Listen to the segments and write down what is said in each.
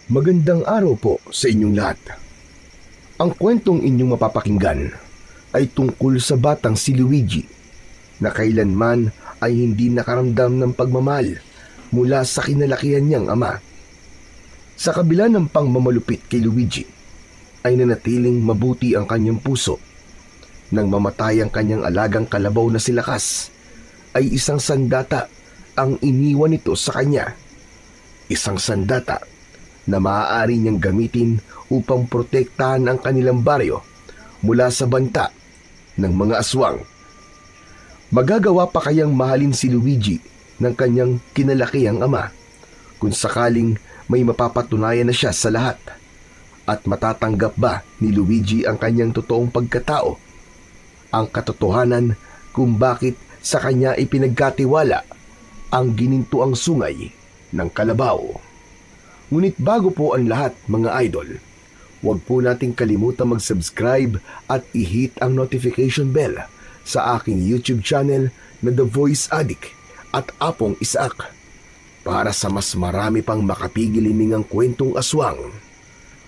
Magandang araw po sa inyong lahat. Ang kwentong inyong mapapakinggan ay tungkol sa batang si Luigi na kailanman ay hindi nakaramdam ng pagmamahal mula sa kinalakihan niyang ama. Sa kabila ng pangmamalupit kay Luigi, ay nanatiling mabuti ang kanyang puso. Nang mamatay ang kanyang alagang kalabaw na si Lakas, ay isang sandata ang iniwan nito sa kanya. Isang sandata na maaari niyang gamitin upang protektahan ang kanilang baryo mula sa banta ng mga aswang. Magagawa pa kayang mahalin si Luigi ng kanyang kinalakihang ama kung sakaling may mapapatunayan na siya sa lahat? At matatanggap ba ni Luigi ang kanyang totoong pagkatao? Ang katotohanan kung bakit sa kanya ipinagkatiwala ang ginintuang sungay ng kalabaw. Ngunit bago po ang lahat, mga idol, huwag po nating kalimutan mag-subscribe at i-hit ang notification bell sa aking YouTube channel na The Voice Addict at Apong Isaac para sa mas marami pang makapigilingang kwentong aswang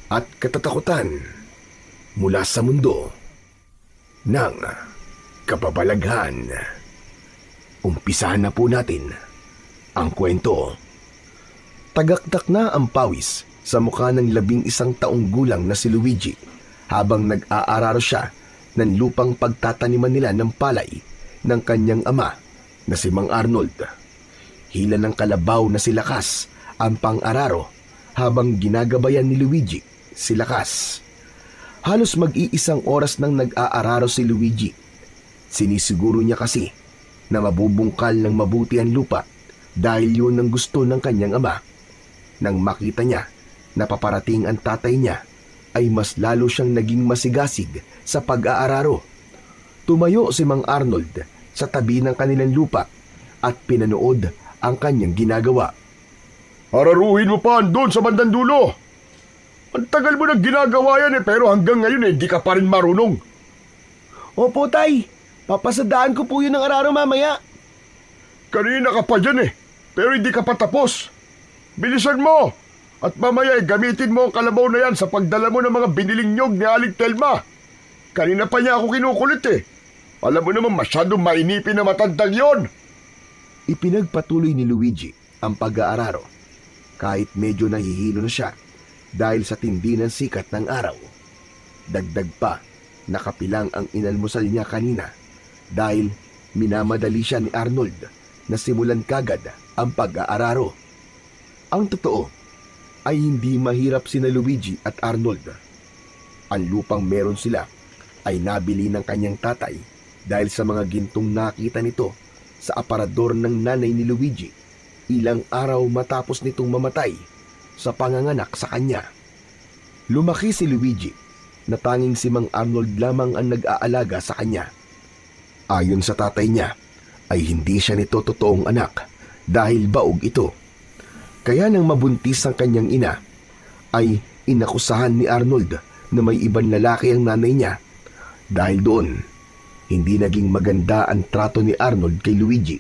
at katatakutan mula sa mundo ng kababalaghan. Umpisahan na po natin ang kwento. Tagaktak na ang pawis sa mukha ng 11 taong gulang na si Luigi habang nag-aararo siya ng lupang pagtataniman nila ng palay ng kanyang ama na si Mang Arnold. Hila ng kalabaw na si Lakas ang pang-araro habang ginagabayan ni Luigi si Lakas. Halos mag-iisang oras nang nag-aararo si Luigi. Sinisiguro niya kasi na mabubungkal ng mabuti ang lupa dahil yun ang gusto ng kanyang ama. Nang makita niya na paparating ang tatay niya, ay mas lalo siyang naging masigasig sa pag-aararo. Tumayo si Mang Arnold sa tabi ng kanilang lupa at pinanood ang kanyang ginagawa. Araruhin mo pa doon sa bandang dulo. Ang tagal mo nang ginagawa yan pero hanggang ngayon di ka pa rin marunong. Opo, tay. Papasadaan ko po yun ng araro mamaya. Kanina ka pa dyan pero hindi ka pa tapos. Bilisan mo! At mamaya gamitin mo ang kalabaw na yan sa pagdala mo ng mga biniling nyog ni Aling Telma. Kanina pa niya ako kinukulit Alam mo naman masyadong mainipin na matandang yon. Ipinagpatuloy ni Luigi ang pag-aararo kahit medyo nahihilo na siya dahil sa tindi ng sikat ng araw. Dagdag pa, nakapilang ang inalmusal niya kanina dahil minamadali siya ni Arnold na simulan kagad ang pag-aararo. Ang totoo ay hindi mahirap sina Luigi at Arnold. Ang lupang meron sila ay nabili ng kanyang tatay dahil sa mga gintong nakita nito sa aparador ng nanay ni Luigi ilang araw matapos nitong mamatay sa panganganak sa kanya. Lumaki si Luigi na tanging si Mang Arnold lamang ang nag-aalaga sa kanya. Ayon sa tatay niya ay hindi siya nito totoong anak dahil baog ito. Kaya nang mabuntis ang kanyang ina, ay inakusahan ni Arnold na may ibang lalaki ang nanay niya. Dahil doon, hindi naging maganda ang trato ni Arnold kay Luigi.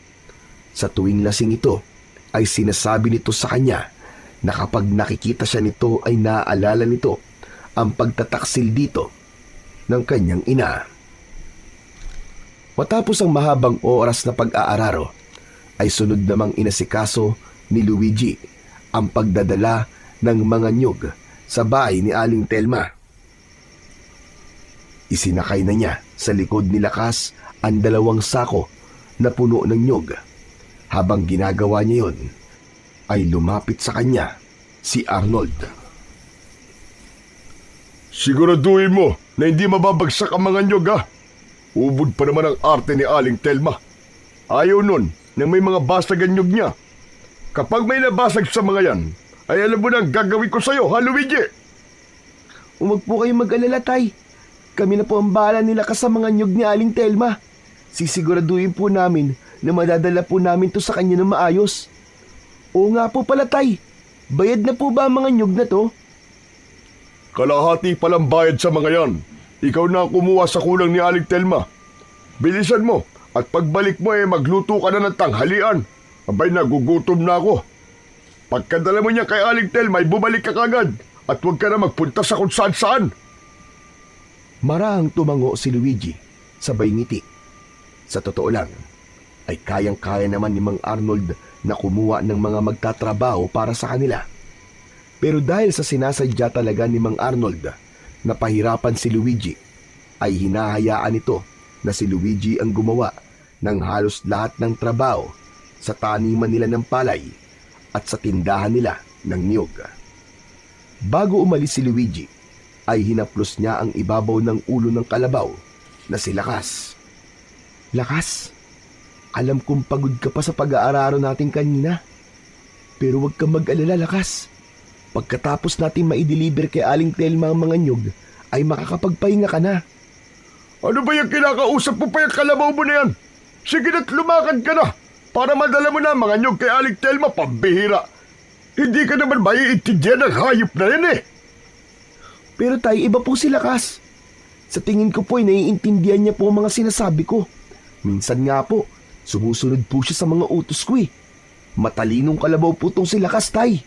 Sa tuwing lasing ito, ay sinasabi nito sa kanya na kapag nakikita siya nito ay naaalala nito ang pagtataksil dito ng kanyang ina. Matapos ang mahabang oras na pag-aararo, ay sunod namang inasikaso ni Luigi ang pagdadala ng mga nyog sa bahay ni Aling Telma. Isinakay na niya sa likod ni Lakas ang 2 sako na puno ng nyog. Habang ginagawa niya yon, ay lumapit sa kanya si Arnold. Siguraduhin mo na hindi mababagsak ang mga nyog Ubod pa naman ang arte ni Aling Telma. Ayaw nun na may mga basag ang nyog niya. Kapag may nabasag sa mga yan, ay alam mo na ang gagawin ko sa'yo, Luigi? Huwag po kayong mag-alala, tay. Kami na po ang bahala nila sa mga nyog ni Aling Telma. Sisiguraduhin po namin na madadala po namin to sa kanya ng maayos. Oo nga po pala, tay. Bayad na po ba ang mga nyog na to? Kalahati palang bayad sa mga yan. Ikaw na kumuha sa kulang ni Aling Telma. Bilisan mo at pagbalik mo magluto ka na ng tanghalian. Abay, nagugutom na ako. Pagkadala mo niya kay Aling Telma ay bumalik ka kagad at huwag ka na magpunta sa kung saan-saan. Marahang tumango si Luigi, sabay ngiti. Sa totoo lang, ay kayang-kaya naman ni Mang Arnold na kumuha ng mga magtatrabaho para sa kanila. Pero dahil sa sinasadya talaga ni Mang Arnold na pahirapan si Luigi, ay hinahayaan ito na si Luigi ang gumawa ng halos lahat ng trabaho sa taniman nila ng palay at sa tindahan nila ng niyog. Bago umalis si Luigi, ay hinaplos niya ang ibabaw ng ulo ng kalabaw na si Lakas. Lakas, alam kong pagod ka pa sa pag-aararo natin kanina. Pero huwag kang mag-alala, Lakas. Pagkatapos natin maideliver kay Aling Telma ang mga nyug, ay makakapagpahinga ka na. Ano ba yung kinakausap mo pa yung kalabaw mo na yan? Sige na't lumakad ka na para madala mo na ang mga nyug kay Aling Telma, pambihira. Hindi ka naman maiintindihan ng hayop na yan eh. Pero tayo, iba po si Lakas. Sa tingin ko po ay naiintindihan niya po ang mga sinasabi ko. Minsan nga po, sumusunod po siya sa mga utos ko eh. Matalinong kalabaw po tong si Lakas, tay.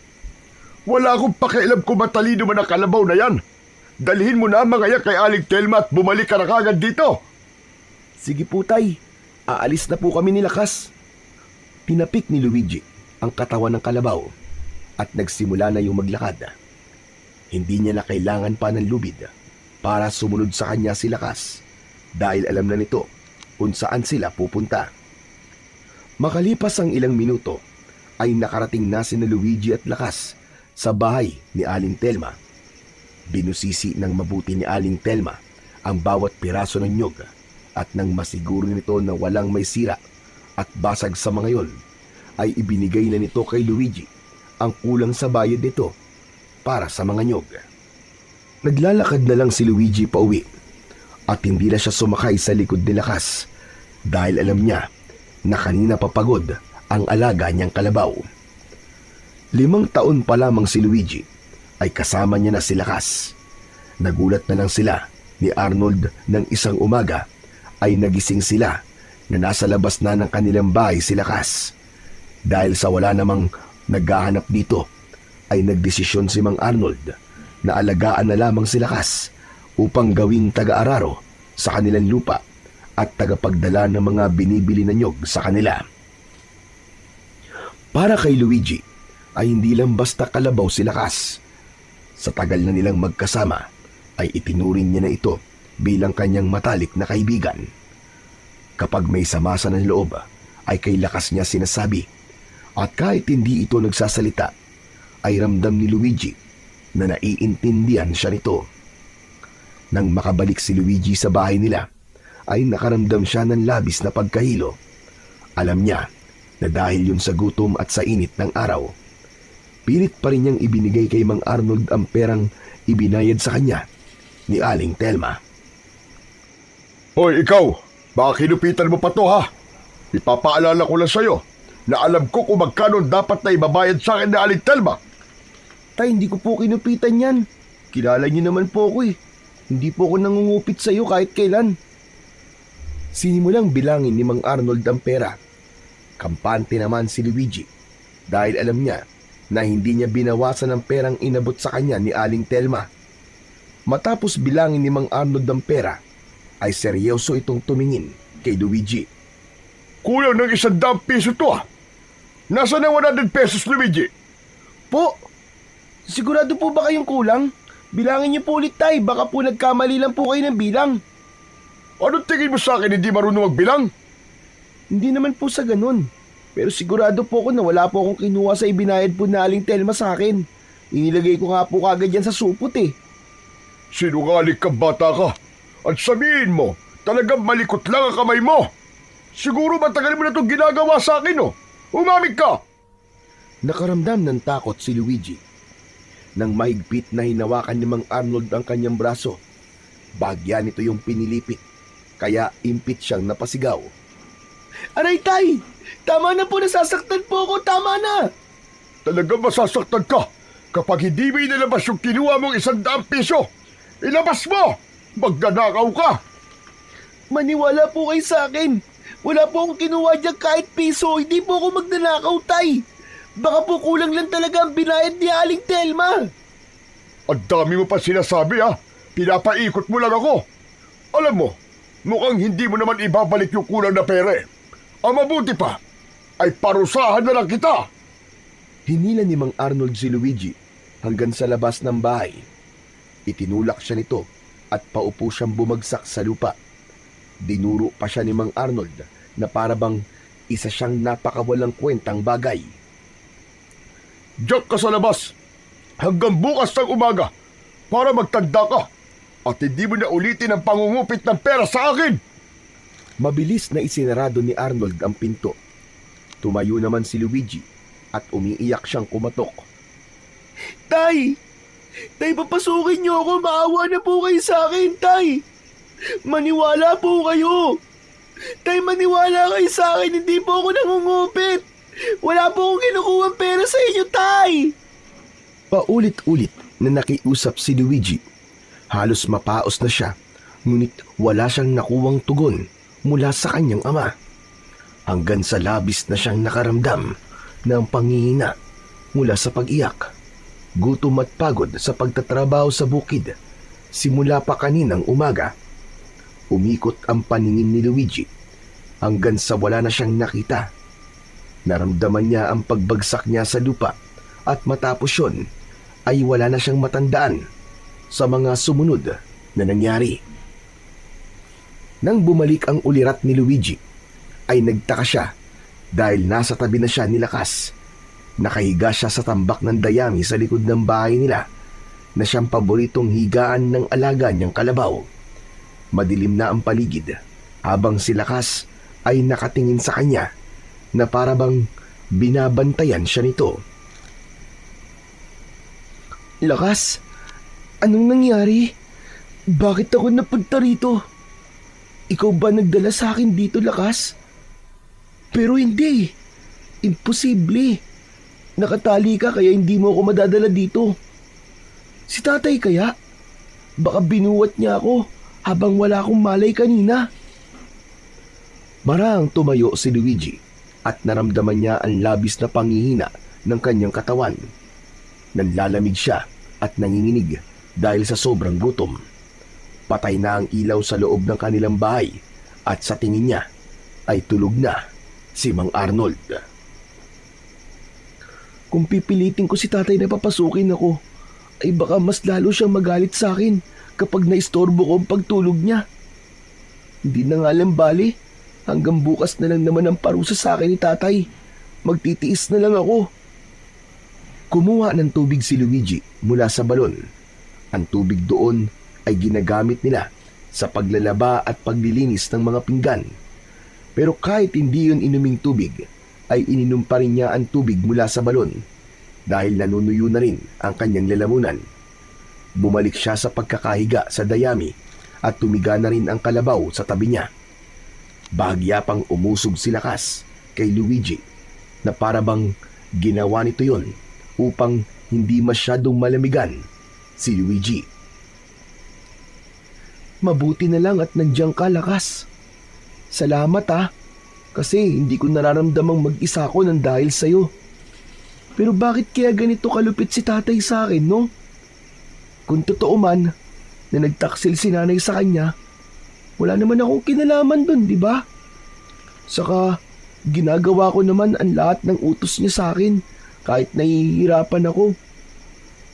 Wala akong pakialam kung matalino man ang kalabaw na yan. Dalhin mo na ang mga yan kay Aling Telma at bumalik ka na kagad dito. Sige po, tay. Aalis na po kami ni Lakas. Tinapik ni Luigi ang katawan ng kalabaw at nagsimula na yung maglakad. Hindi niya na kailangan pa ng lubid para sumunod sa kanya si Lakas dahil alam na nito kung saan sila pupunta. Makalipas ang ilang minuto ay nakarating na sina Luigi at Lakas sa bahay ni Aling Telma. Binusisi ng mabuti ni Aling Telma ang bawat piraso ng nyog at nang masiguro nito na walang may sira at basag sa mga yon, ay ibinigay na nito kay Luigi ang kulang sa bayad nito para sa mga nyog. Naglalakad na lang si Luigi pauwi at hindi na siya sumakay sa likod ni Lakas dahil alam niya na kanina papagod ang alaga niyang kalabaw. 5 taon pa lamang si Luigi ay kasama niya na si Lakas. Nagulat na lang sila ni Arnold nang isang umaga ay nagising sila na nasa labas na ng kanilang bahay si Lakas. Dahil sa wala namang naghahanap dito, ay nagdesisyon si Mang Arnold na alagaan na lamang si Lakas upang gawing taga-araro sa kanilang lupa at tagapagdala ng mga binibili na nyog sa kanila. Para kay Luigi ay hindi lang basta kalabaw si Lakas. Sa tagal na nilang magkasama ay itinuring niya na ito bilang kanyang matalik na kaibigan. Kapag may sama sa ng loob ay kay Lakas niya sinasabi at kahit hindi ito nagsasalita ay ramdam ni Luigi na naiintindihan siya nito. Nang makabalik si Luigi sa bahay nila ay nakaramdam siya ng labis na pagkahilo. Alam niya na dahil yun sa gutom at sa init ng araw, pilit pa rin niyang ibinigay kay Mang Arnold ang perang ibinayad sa kanya ni Aling Telma. Hoy, ikaw! Baka kinupitan mo pa to, ha? Ipapaalala ko lang sa'yo na alam ko kung magkano dapat na ibabayad sa akin ni Aling Telma. Tay, hindi ko po kinupitan yan. Kilala niyo naman po ako eh. Hindi po ako nangungupit sa iyo kahit kailan. Sinimulang bilangin ni Mang Arnold ang pera. Kampante naman si Luigi dahil alam niya na hindi niya binawasan ang perang inabot sa kanya ni Aling Telma. Matapos bilangin ni Mang Arnold ang pera, ay seryoso itong tumingin kay Luigi. Kulang ng 100 piso to, ha? Nasaan ang 100 pesos, Luigi? Po, sigurado po ba kayong kulang? Bilangin niyo po ulit, tay. Baka po nagkamali lang po kayo ng bilang. Anong tingin mo sa akin, hindi marunong magbilang? Hindi naman po sa ganun. Pero sigurado po ako na wala po akong kinuha sa ibinayad po na Aling Telma sa akin. Inilagay ko nga po kagad yan sa supot eh. Sinungaling ka, bata ka. At sabihin mo, talagang malikot lang ang kamay mo. Siguro matagal mo na itong ginagawa sa akin, oh. Umamig ka! Nakaramdam ng takot si Luigi. Nang mahigpit na hinawakan ni Mang Arnold ang kanyang braso, bagya nito yung pinilipit, kaya impit siyang napasigaw. Aray, tay! Tama na po, nasasaktan po ako, tama na! Talagang masasaktan ka kapag hindi mo inilabas yung kinuha mong 100 piso. Ilabas mo! Magnanakaw ka! Maniwala po kayo sa akin. Wala po akong kinuha dyan kahit piso. Hindi po ako magnanakaw, tay. Baka po kulang lang talaga ang binayad ni Aling Telma. Ang dami mo pa sinasabi ha. Pinapaikot mo lang ako. Alam mo, mukhang hindi mo naman ibabalik yung kulang na pere. Ang mabuti pa, ay parusahan na lang kita. Hinila ni Mang Arnold si Luigi hanggang sa labas ng bahay. Itinulak siya nito at paupo siyang bumagsak sa lupa. Dinuro pa siya ni Mang Arnold na parabang isa siyang napakawalang kwentang bagay. Diyak ka sa labas hanggang bukas ng umaga para magtanda ka at hindi mo na ulitin ang pangungupit ng pera sa akin. Mabilis na isinarado ni Arnold ang pinto. Tumayo naman si Luigi at umiiyak siyang kumatok. Tay! Tay, papasukin niyo ako. Maawa na po kayo sa akin, Tay. Maniwala po kayo. Tay, maniwala kayo sa akin. Hindi po ako nangungupit. Wala po akong kinukuhang pera sa inyo, Tay. Paulit-ulit na nakiusap si Luigi. Halos mapaos na siya, ngunit wala siyang nakuwang tugon mula sa kanyang ama. Hanggang sa labis na siyang nakaramdam ng panghihina mula sa pag-iyak, gutom at pagod sa pagtatrabaho sa bukid simula pa kaninang umaga. Umikot ang paningin ni Luigi hanggang sa wala na siyang nakita. Naramdaman niya ang pagbagsak niya sa lupa at matapos yun ay wala na siyang matandaan sa mga sumunod na nangyari. Nang bumalik ang ulirat ni Luigi, ay nagtaka siya dahil nasa tabi na siya ni Lakas. Nakahiga siya sa tambak ng dayami sa likod ng bahay nila na siyang paboritong higaan ng alaga niyang kalabaw. Madilim na ang paligid habang si Lakas ay nakatingin sa kanya na parabang binabantayan siya nito. Lakas, anong nangyari? Bakit ako napunta rito? Ikaw ba nagdala sa akin dito, Lakas? Pero hindi. Imposible. Nakatali ka kaya hindi mo ako madadala dito. Si tatay kaya? Baka binuwat niya ako habang wala akong malay kanina. Marang tumayo si Luigi at naramdaman niya ang labis na panghihina ng kanyang katawan. Nanlalamig siya at nanginginig dahil sa sobrang gutom. Patay na ang ilaw sa loob ng kanilang bahay at sa tingin niya ay tulog na si Mang Arnold. Kung pipilitin ko si tatay na papasukin ako, ay baka mas lalo siyang magalit sa akin kapag naistorbo ko ang pagtulog niya. Hindi na nga lang bali, hanggang bukas na lang naman ang parusa sa akin ni tatay. Magtitiis na lang ako. Kumuha ng tubig si Luigi mula sa balon. Ang tubig doon ay ginagamit nila sa paglalaba at paglilinis ng mga pinggan. Pero kahit hindi yun inuming tubig, ay ininom pa rin niya ang tubig mula sa balon dahil nanunuyo na rin ang kanyang lalamunan. Bumalik siya sa pagkakahiga sa dayami at tumiga na rin ang kalabaw sa tabi niya. Bahagya pang umusog si Lakas kay Luigi na parabang ginawa nito yon upang hindi masyadong malamigan si Luigi. Mabuti na lang at nandiyan ka, Lakas. Salamat kasi hindi ko nararamdamang mag-isa ko nang dahil sa'yo. Pero bakit kaya ganito kalupit si tatay sa akin, no? Kung totoo man na nagtaksil si nanay sa kanya, wala naman akong kinalaman dun, di ba? Saka ginagawa ko naman ang lahat ng utos niya sa akin kahit nahihirapan ako.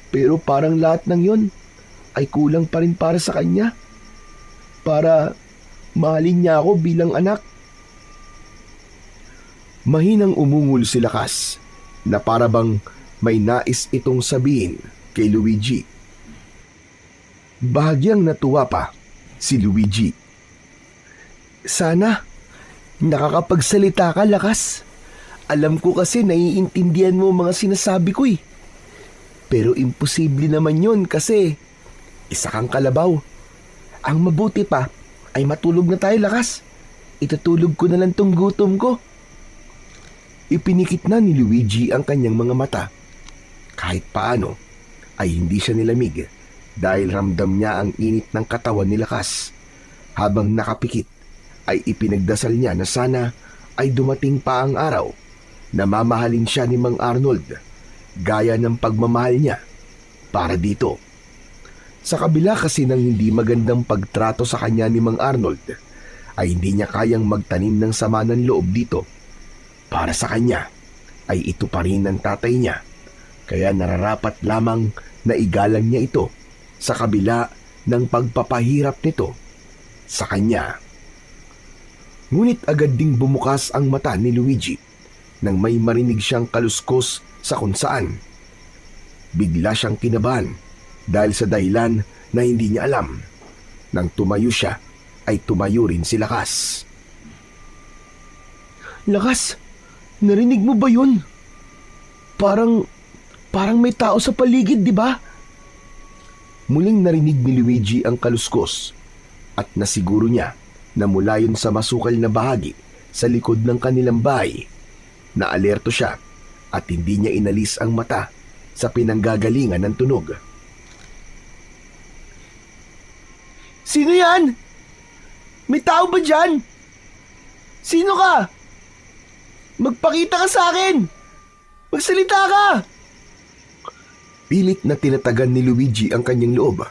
Pero parang lahat ng yon ay kulang pa rin para sa kanya. Para mahalin niya ako bilang anak. Mahinang umungol si Lakas na parabang may nais itong sabihin kay Luigi. Bahagyang natuwa pa si Luigi. Sana nakakapagsalita ka, Lakas. Alam ko kasi naiintindihan mo mga sinasabi ko eh. Pero imposible naman yun kasi isa kang kalabaw. Ang mabuti pa ay matulog na tayo, Lakas. Itutulog ko na lang tong gutom ko. Ipinikit na ni Luigi ang kanyang mga mata. Kahit paano ay hindi siya nilamig dahil ramdam niya ang init ng katawan ni Lakas. Habang nakapikit ay ipinagdasal niya na sana ay dumating pa ang araw Namamahalin siya ni Mang Arnold, gaya ng pagmamahal niya para dito. Sa kabila kasi ng hindi magandang pagtrato sa kanya ni Mang Arnold, ay hindi niya kayang magtanim ng sama ng loob dito. Para sa kanya, ay ito pa rin ang tatay niya, kaya nararapat lamang na igalang niya ito sa kabila ng pagpapahirap nito sa kanya. Ngunit agad ding bumukas ang mata ni Luigi nang may marinig siyang kaluskos sa kung saan. Bigla siyang kinabahan dahil sa dahilan na hindi niya alam. Nang tumayo siya, ay tumayo rin si Lakas. Lakas, narinig mo ba yun? Parang may tao sa paligid, di ba? Muling narinig ni Luigi ang kaluskos at nasiguro niya na mula yun sa masukal na bahagi sa likod ng kanilang bahay. Na alerto siya at hindi niya inalis ang mata sa pinanggagalingan ng tunog. Sino yan? May tao ba dyan? Sino ka? Magpakita ka sa akin! Magsalita ka! Pilit na tinatagan ni Luigi ang kanyang loob.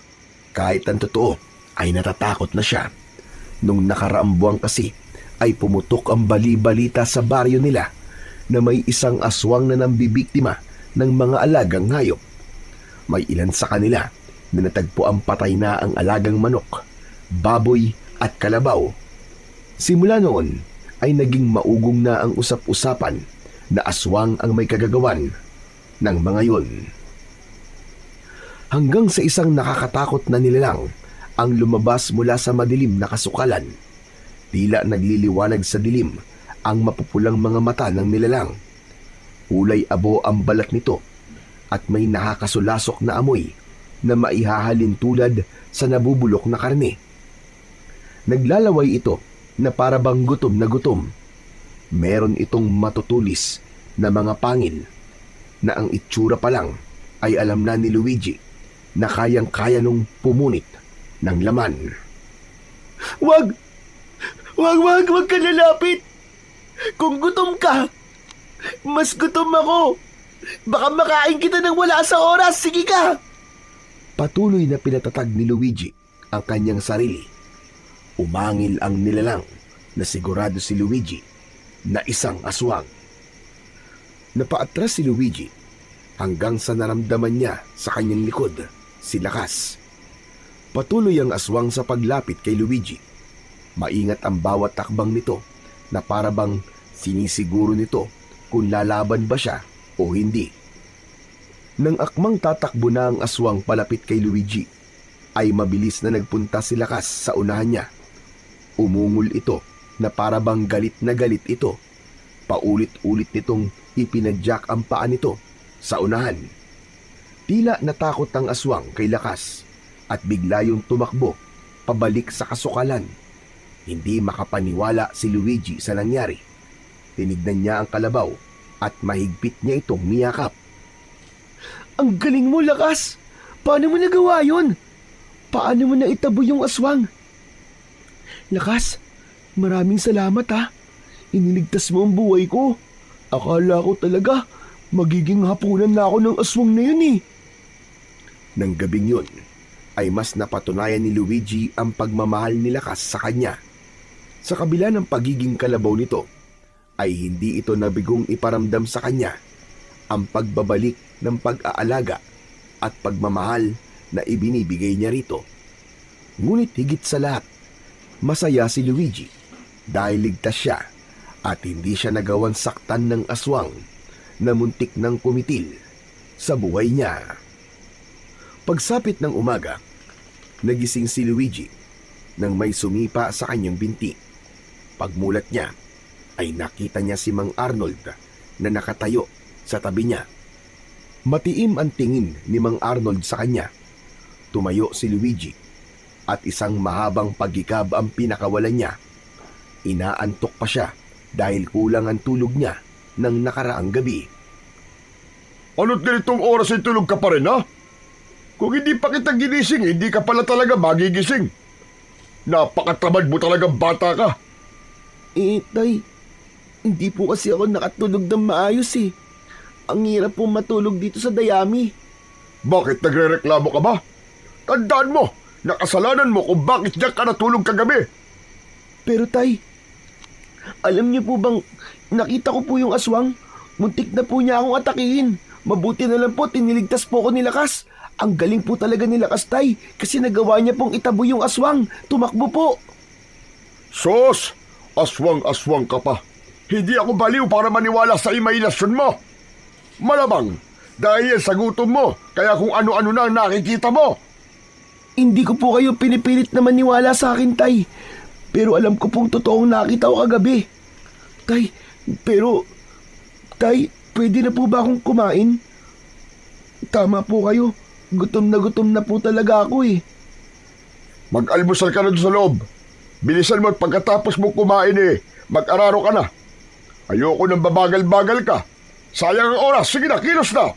Kahit ang totoo ay natatakot na siya. Nung nakaraang buwan kasi ay pumutok ang bali-balita sa baryo nila na may isang aswang na nambibiktima ng mga alagang hayop. May ilan sa kanila na natagpuang patay na ang alagang manok, baboy at kalabaw. Simula noon ay naging maugong na ang usap-usapan na aswang ang may kagagawan ng mga yun. Hanggang sa isang nakakatakot na nilalang ang lumabas mula sa madilim na kasukalan. Tila nagliliwanag sa dilim ang mapupulang mga mata ng nilalang. Kulay abo ang balat nito at may nakakasulasok na amoy na maihahalin tulad sa nabubulok na karne. Naglalaway ito na para bang gutom na gutom. Meron itong matutulis na mga pangil na ang itsura pa lang ay alam na ni Luigi na kayang-kaya nung pumunit ng laman. Wag ka lalapit! Kung gutom ka, mas gutom ako. Baka makain kita ng wala sa oras. Sige ka! Patuloy na pinatatag ni Luigi ang kanyang sarili. Umangil ang nilalang na sigurado si Luigi na isang aswang. Napaatras si Luigi hanggang sa naramdaman niya sa kanyang likod si Lakas. Patuloy ang aswang sa paglapit kay Luigi. Maingat ang bawat takbang nito na para bang sinisiguro nito kung lalaban ba siya o hindi. Nang akmang tatakbo na ang aswang palapit kay Luigi, ay mabilis na nagpunta si Lakas sa unahan niya. Umungol ito na para bang galit na galit ito. Paulit-ulit nitong ipinadyak ang paa nito sa unahan. Tila natakot ang aswang kay Lakas at bigla yung tumakbo pabalik sa kasukalan. Hindi makapaniwala si Luigi sa nangyari. Tinignan niya ang kalabaw at mahigpit niya itong niyakap. Ang galing mo, Lakas! Paano mo nagawa yun? Paano mo naitabo yung aswang? Lakas, maraming salamat ha. Iniligtas mo ang buhay ko. Akala ko talaga magiging hapunan na ako ng aswang na yun eh. Nang gabing yun, ay mas napatunayan ni Luigi ang pagmamahal ni Lakas sa kanya. Sa kabila ng pagiging kalabaw nito, ay hindi ito nabigong iparamdam sa kanya ang pagbabalik ng pag-aalaga at pagmamahal na ibinibigay niya rito. Ngunit higit sa lahat, masaya si Luigi dahil ligtas siya at hindi siya nagawang saktan ng aswang na muntik ng kumitil sa buhay niya. Pagsapit ng umaga, nagising si Luigi nang may sumipa sa kanyang binti. Pagmulat niya, ay nakita niya si Mang Arnold na nakatayo sa tabi niya. Matiim ang tingin ni Mang Arnold sa kanya. Tumayo si Luigi at isang mahabang pagikab ang pinakawalan niya. Inaantok pa siya dahil kulang ang tulog niya ng nakaraang gabi. Ano't ganitong oras ay tulog ka pa rin, ha? Kung hindi pa kita ginising, hindi ka pala talaga magigising. Napakatamad mo talagang bata ka. Tay, Hindi po kasi ako nakatulog ng maayos eh. Ang hirap po matulog dito sa dayami. Bakit nagrereklamo ka ba? Tandaan mo, nakasalanan mo kung bakit diyan ka natulog kagabi. Pero tay, alam niyo po bang nakita ko po yung aswang? Muntik na po niya akong atakihin. Mabuti na lang po tiniligtas po ko ni Lakas. Ang galing po talaga ni Lakas, tay, kasi nagawa niya pong itabo yung aswang. Tumakbo po. Sos, aswang-aswang ka pa. Hindi ako baliw para maniwala sa imahinasyon mo. Malamang, dahil sa gutom mo, kaya kung ano-ano na ang nakikita mo. Hindi ko po kayo pinipilit na maniwala sa akin, tay. Pero alam ko pong totoong nakita ko kagabi. Tay, Tay, pwede na po ba akong kumain? Tama po kayo. Gutom na po talaga ako eh. Mag-almusal ka na doon sa loob. Bilisan mo at pagkatapos mo kumain mag-araro ka na. Ayoko nang babagal-bagal ka. Sayang ang oras. Sige na, kilos na.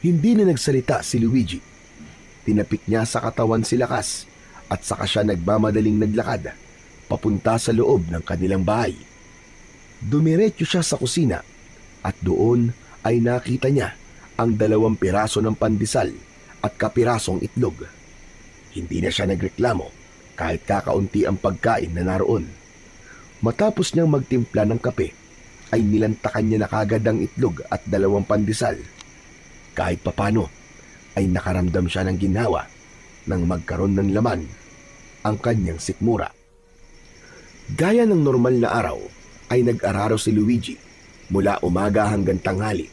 Hindi na nagsalita si Luigi. Tinapik niya sa katawan si Lakas at saka siya nagmamadaling naglakad papunta sa loob ng kanilang bahay. Dumiretso siya sa kusina at doon ay nakita niya ang 2 piraso ng pandesal at kapirasong itlog. Hindi na siya nagreklamo kahit kakaunti ang pagkain na naroon. Matapos niyang magtimpla ng kape, ay nilantakan niya na kagad ang itlog at 2 pandesal. Kahit papano, ay nakaramdam siya ng ginhawa nang magkaroon ng laman ang kanyang sikmura. Gaya ng normal na araw, ay nag-araro si Luigi mula umaga hanggang tanghali.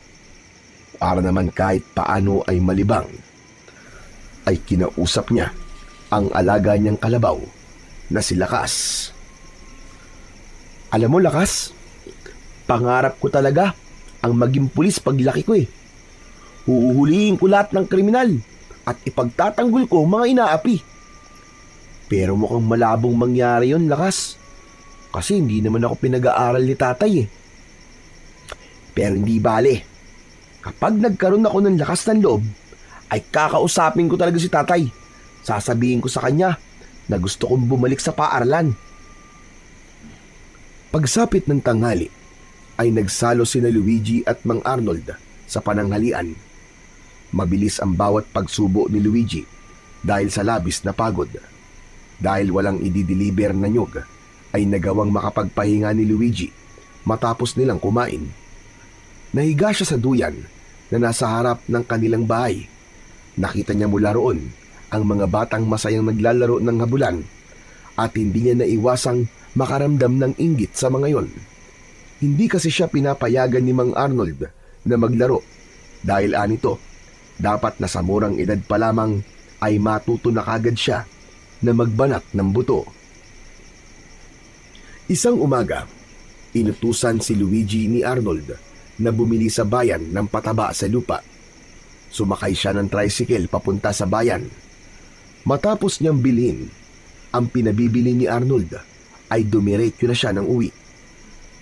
Para naman kahit paano ay malibang, ay kinausap niya ang alaga niyang kalabaw na si Lakas. Alam mo, Lakas, pangarap ko talaga ang maging pulis paglaki ko eh. Huhulihin ko lahat ng kriminal at ipagtatanggol ko mga inaapi. Pero mukhang malabong mangyari yon, Lakas. Kasi hindi naman ako pinag-aaral ni tatay eh. Pero hindi bale. Kapag nagkaroon ako ng lakas ng loob, ay kakausapin ko talaga si tatay. Sasabihin ko sa kanya na gusto kong bumalik sa paaralan. Pagsapit ng tanghali, ay nagsalo sina Luigi at Mang Arnold sa pananghalian. Mabilis ang bawat pagsubo ni Luigi dahil sa labis na pagod. Dahil walang i-deliver na nyog, ay nagawang makapagpahinga ni Luigi matapos nilang kumain. Nahiga siya sa duyan na nasa harap ng kanilang bahay. Nakita niya mula roon ang mga batang masayang naglalaro ng habulan at hindi niya naiwasang makaramdam ng inggit sa mga yon. Hindi kasi siya pinapayagan ni Mang Arnold na maglaro dahil anito, dapat na sa murang edad pa lamang ay matuto na kagad siya na magbanat ng buto. Isang umaga, inutusan si Luigi ni Arnold na bumili sa bayan ng pataba sa lupa. Sumakay siya ng tricycle papunta sa bayan. Matapos niyang bilhin ang pinabibili ni Arnold, ay dumiretso na siya ng uwi.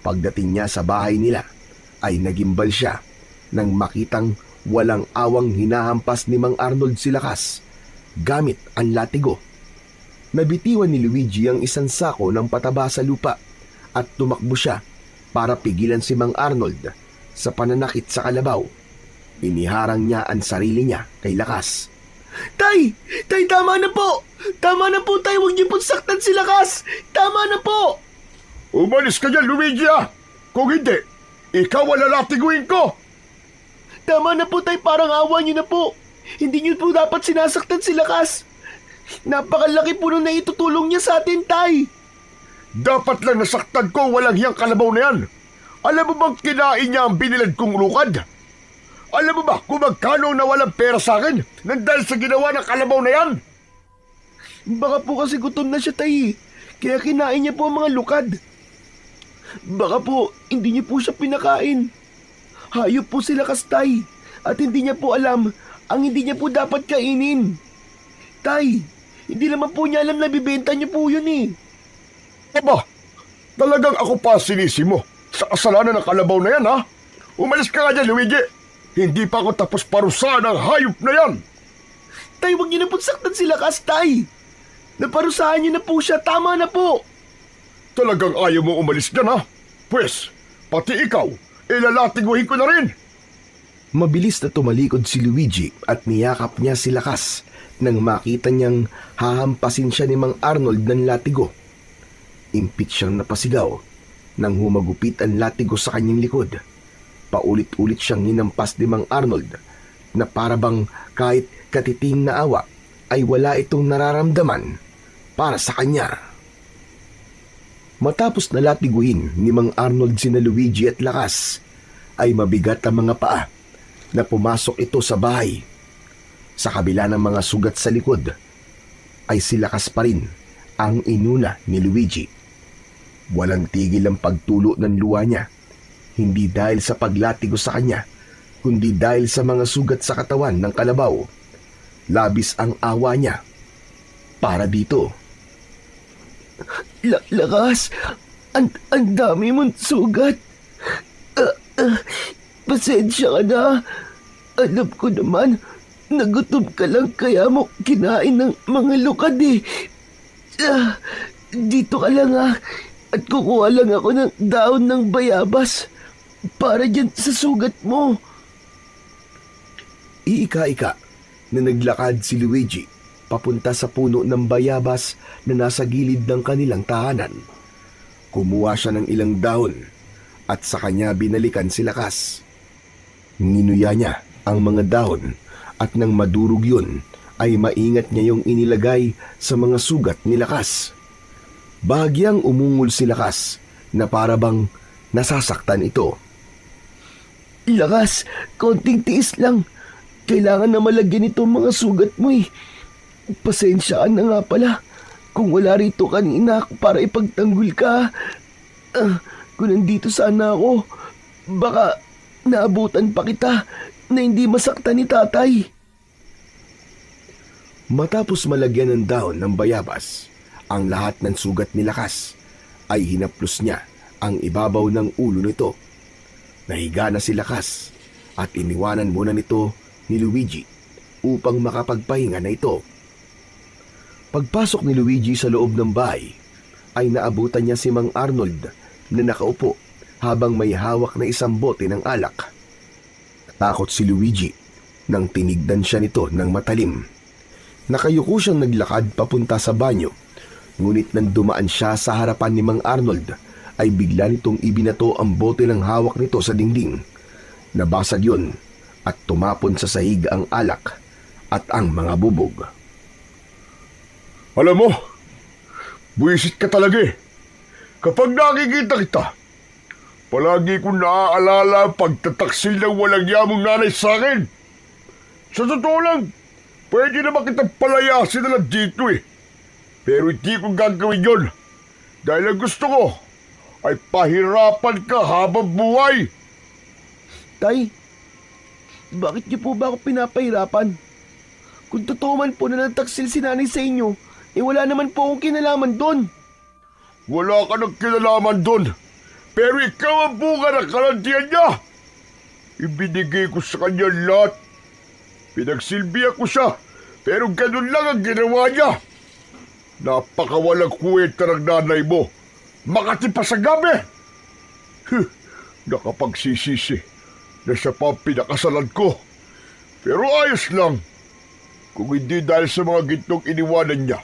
Pagdating niya sa bahay nila, ay nagimbal siya nang makitang walang awang hinahampas ni Mang Arnold si Lakas gamit ang latigo. Nabitiwan ni Luigi ang isang sako ng pataba sa lupa at tumakbo siya para pigilan si Mang Arnold sa pananakit sa kalabaw. Iniharang niya ang sarili niya kay Lakas. Tay! Tay, tama na po! Tama na po, tay! Huwag niyo po saktan si Lakas! Tama na po! Umalis ka dyan, Luigi ah! Kung hindi, ikaw ang lalatiguin ko! Tama na po, tay! Parang awa niyo na po! Hindi niyo po dapat sinasaktan si Lakas! Napakalaki po nung naitutulong niya sa atin, tay! Dapat lang nasaktan ko walang hiyang kalabaw na yan! Alam mo bang kinain niya ang binilad kong lukad? Alam mo ba kung magkano nawalang pera sa akin nang dahil sa ginawa ng kalabaw na yan? Baka po kasi gutom na siya, tay. Kaya kinain niya po ang mga lukad. Baka po hindi niyo po siya pinakain. Hayop po si Lakas, tay. At hindi niya po alam ang hindi niya po dapat kainin. Tay, hindi naman po niya alam na bibenta niyo po yun eh. Aba, talagang ako pa sinisi mo sa kasalanan ng kalabaw na yan ha? Umalis ka nga dyan, Luigi. Hindi pa ako tapos parusahan ang hayop na yan. Tay, huwag niyo na po saktan si Lakas, tay. Naparusahan niyo na po siya. Tama na po. Talagang ayaw mo umalis dyan ha? Pwes, pati ikaw, ilalatigwahin ko na rin. Mabilis na tumalikod si Luigi at niyakap niya si Lakas nang makita niyang hahampasin siya ni Mang Arnold ng latigo. Impit siyang napasigaw nang humagupit ang latigo sa kanyang likod. Paulit-ulit siyang hinampas ni Mang Arnold na parabang kahit katiting na awa ay wala itong nararamdaman para sa kanya. Matapos na latiguhin ni Mang Arnold sina Luigi at Lakas, ay mabigat ang mga paa na pumasok ito sa bahay. Sa kabila ng mga sugat sa likod, ay si Lakas pa rin ang inuna ni Luigi. Walang tigil ang pagtulo ng luha niya, hindi dahil sa paglatigo sa kanya, kundi dahil sa mga sugat sa katawan ng kalabaw. Labis ang awa niya para dito. Lakas, ang dami mong sugat. Pasensya ka na. Alam ko naman, nagutom ka lang kaya mo kinain ng mga lukad eh. Dito ka lang at kukuha lang ako ng daon ng bayabas para dyan sa sugat mo. Iika-ika na naglakad si Luigi papunta sa puno ng bayabas na nasa gilid ng kanilang tahanan. Kumuha siya ng ilang dahon at sa kanya binalikan si Lakas. Nginuya niya ang mga dahon at nang madurog yun ay maingat niya yung inilagay sa mga sugat ni Lakas. Bahagyang umungol si Lakas na parabang nasasaktan ito. Lakas, konting tiis lang. Kailangan na malagyan itong mga sugat mo eh. Pasensya ka na nga pala kung wala rito kanina para ipagtanggol ka. Kung nandito sana ako, baka naabutan pa kita na hindi masaktan ni tatay. Matapos malagyan ng dahon ng bayabas, ang lahat ng sugat ni Lakas ay hinaplos niya ang ibabaw ng ulo nito. Nahiga na si Lakas at iniwanan muna nito ni Luigi upang makapagpahinga na ito. Pagpasok ni Luigi sa loob ng bahay, ay naabutan niya si Mang Arnold na nakaupo habang may hawak na isang bote ng alak. Takot si Luigi nang tinigdan siya nito ng matalim. Nakayuko siyang naglakad papunta sa banyo, ngunit nang dumaan siya sa harapan ni Mang Arnold, ay bigla nitong ibinato ang bote ng hawak nito sa dingding. Nabasag yun at tumapon sa sahig ang alak at ang mga bubog. Alam mo, buwisit ka talaga eh. Kapag nakikita kita, palagi kong naaalala ang pagtataksil ng walang yamong nanay sa akin. Sa totoo lang, pwede naman kitang palayasin na lang dito eh. Pero hindi ko gagawin yun. Dahil ang gusto ko ay pahirapan ka habang buhay. Tay, bakit niyo po ba ako pinapahirapan? Kung totoo man po na nagtaksil si nanay sa inyo, wala naman po akong kinalaman doon. Wala ka ng kinalaman doon. Pero ikaw ang bunga ng kalantian niya. Ibinigay ko sa kanya lahat. Pinagsilbihan ko siya, pero ganun lang ang ginawa niya. Napakawalang kwenta ng nanay mo. Makati pa sa gabi. Nakapagsisisi na siya pa ang pinakasalan ko. Pero ayos lang. Kung hindi dahil sa mga gintong iniwanan niya,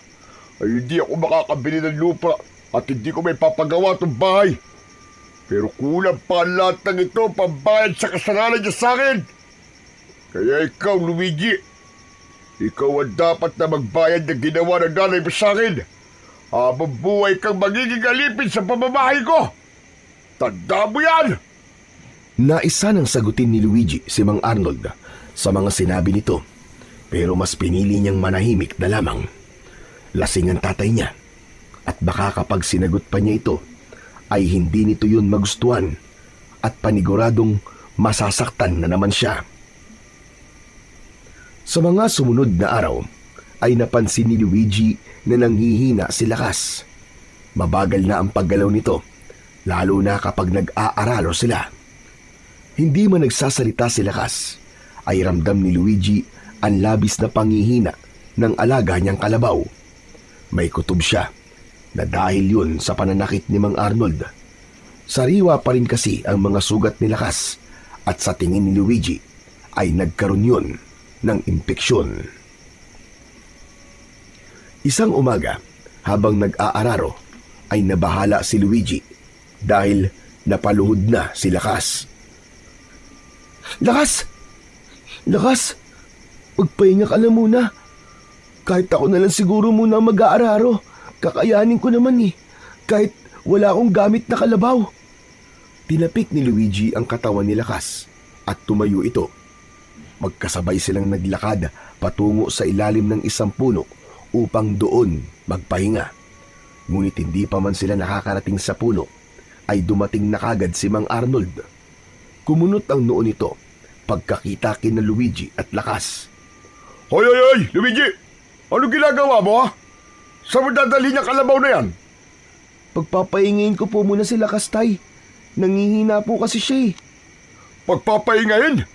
ay hindi ako makakabili ng lupa at hindi ko may papagawa itong bahay. Pero kulang pa ang lahat ng ito pambayad sa kasalanan niya sa akin. Kaya ikaw, Luigi, ikaw ang dapat na magbayad ng ginawa ng nanay mo sa akin. Habang buhay kang magiging alipin sa pamamahay ko. Tanda mo yan! Naisa nang sagutin ni Luigi si Mang Arnold sa mga sinabi nito, pero mas pinili niyang manahimik na lamang. Lasing ang tatay niya at baka kapag sinagot pa niya ito ay hindi nito yun magustuhan at paniguradong masasaktan na naman siya. Sa mga sumunod na araw ay napansin ni Luigi na nanghihina si Lakas. Mabagal na ang paggalaw nito, lalo na kapag nag-aaralo sila. Hindi man nagsasalita si Lakas, ay ramdam ni Luigi ang labis na panghihina ng alaga niyang kalabaw. May kutob siya na dahil yun sa pananakit ni Mang Arnold. Sariwa pa rin kasi ang mga sugat ni Lakas at sa tingin ni Luigi ay nagkaroon yun ng impeksyon. Isang umaga, habang nag-aararo, ay nabahala si Luigi dahil napaluhod na si Lakas. Lakas! Lakas! Magpahinga ka na muna. Kahit ako na lang siguro muna ang mag-aararo. Kakayanin ko naman eh. Kahit wala akong gamit na kalabaw. Tinapik ni Luigi ang katawan ni Lakas at tumayo ito. Magkasabay silang naglakad patungo sa ilalim ng isang puno upang doon magpahinga. Ngunit hindi pa man sila nakakarating sa puno ay dumating na kagad si Mang Arnold. Kumunot ang noo nito pagkakita kina Luigi at Lakas. Hoy, hoy, hoy, Luigi! Ano ginagawa mo, ha? Saan mo dadalhin ang kalabaw na yan? Pagpapahingayin ko po muna si Lakas, Tay. Nangihina po kasi siya eh. Pagpapahingayin?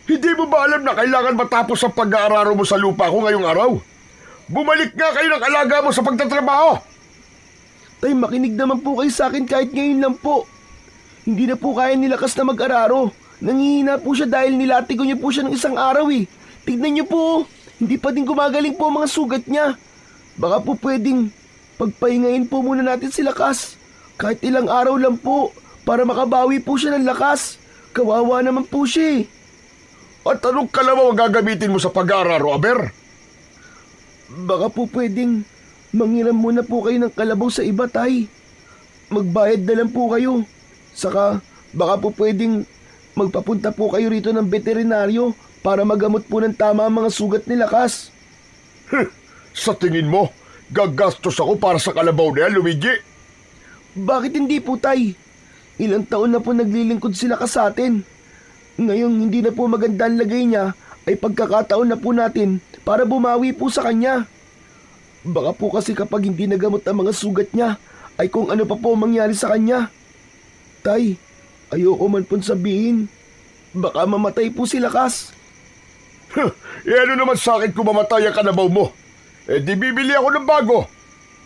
Hindi mo ba alam na kailangan matapos ang pag-aararo mo sa lupa ko ngayong araw? Bumalik nga kayo ng alaga mo sa pagtatrabaho! Tay, makinig naman po kayo sa akin kahit ngayon lang po. Hindi na po kaya ni Lakas na mag-araro. Nangihina po siya dahil nilatigo niyo po siya ng isang araw eh. Tignan niyo po, hindi pa din gumagaling po ang mga sugat niya. Baka po pwedeng pagpahingayin po muna natin si Lakas. Kahit ilang araw lang po, para makabawi po siya ng lakas. Kawawa naman po siya eh. At anong kalabaw ang gagamitin mo sa pag-aararo, Aber? Baka po pwedeng manghiram muna po kayo ng kalabaw sa iba, Tay. Magbayad na lang po kayo. Saka baka po pwedeng magpapunta po kayo rito ng veterinaryo para magamot po ng tama ang mga sugat ni Lakas. Sa tingin mo, gagastos ako para sa kalabaw na yan, Luigi? Bakit hindi po, Tay? Ilang taon na po naglilingkod si Lakas sa atin. Ngayon hindi na po maganda ang lagay niya, ay pagkakataon na po natin para bumawi po sa kanya. Baka po kasi kapag hindi nagamot ang mga sugat niya, ay kung ano pa po mangyari sa kanya. Tay, ayoko man pong sabihin, baka mamatay po si Lakas. Ano naman sa akin kung mamatay ang kalabaw mo? Eh di bibili ako ng bago.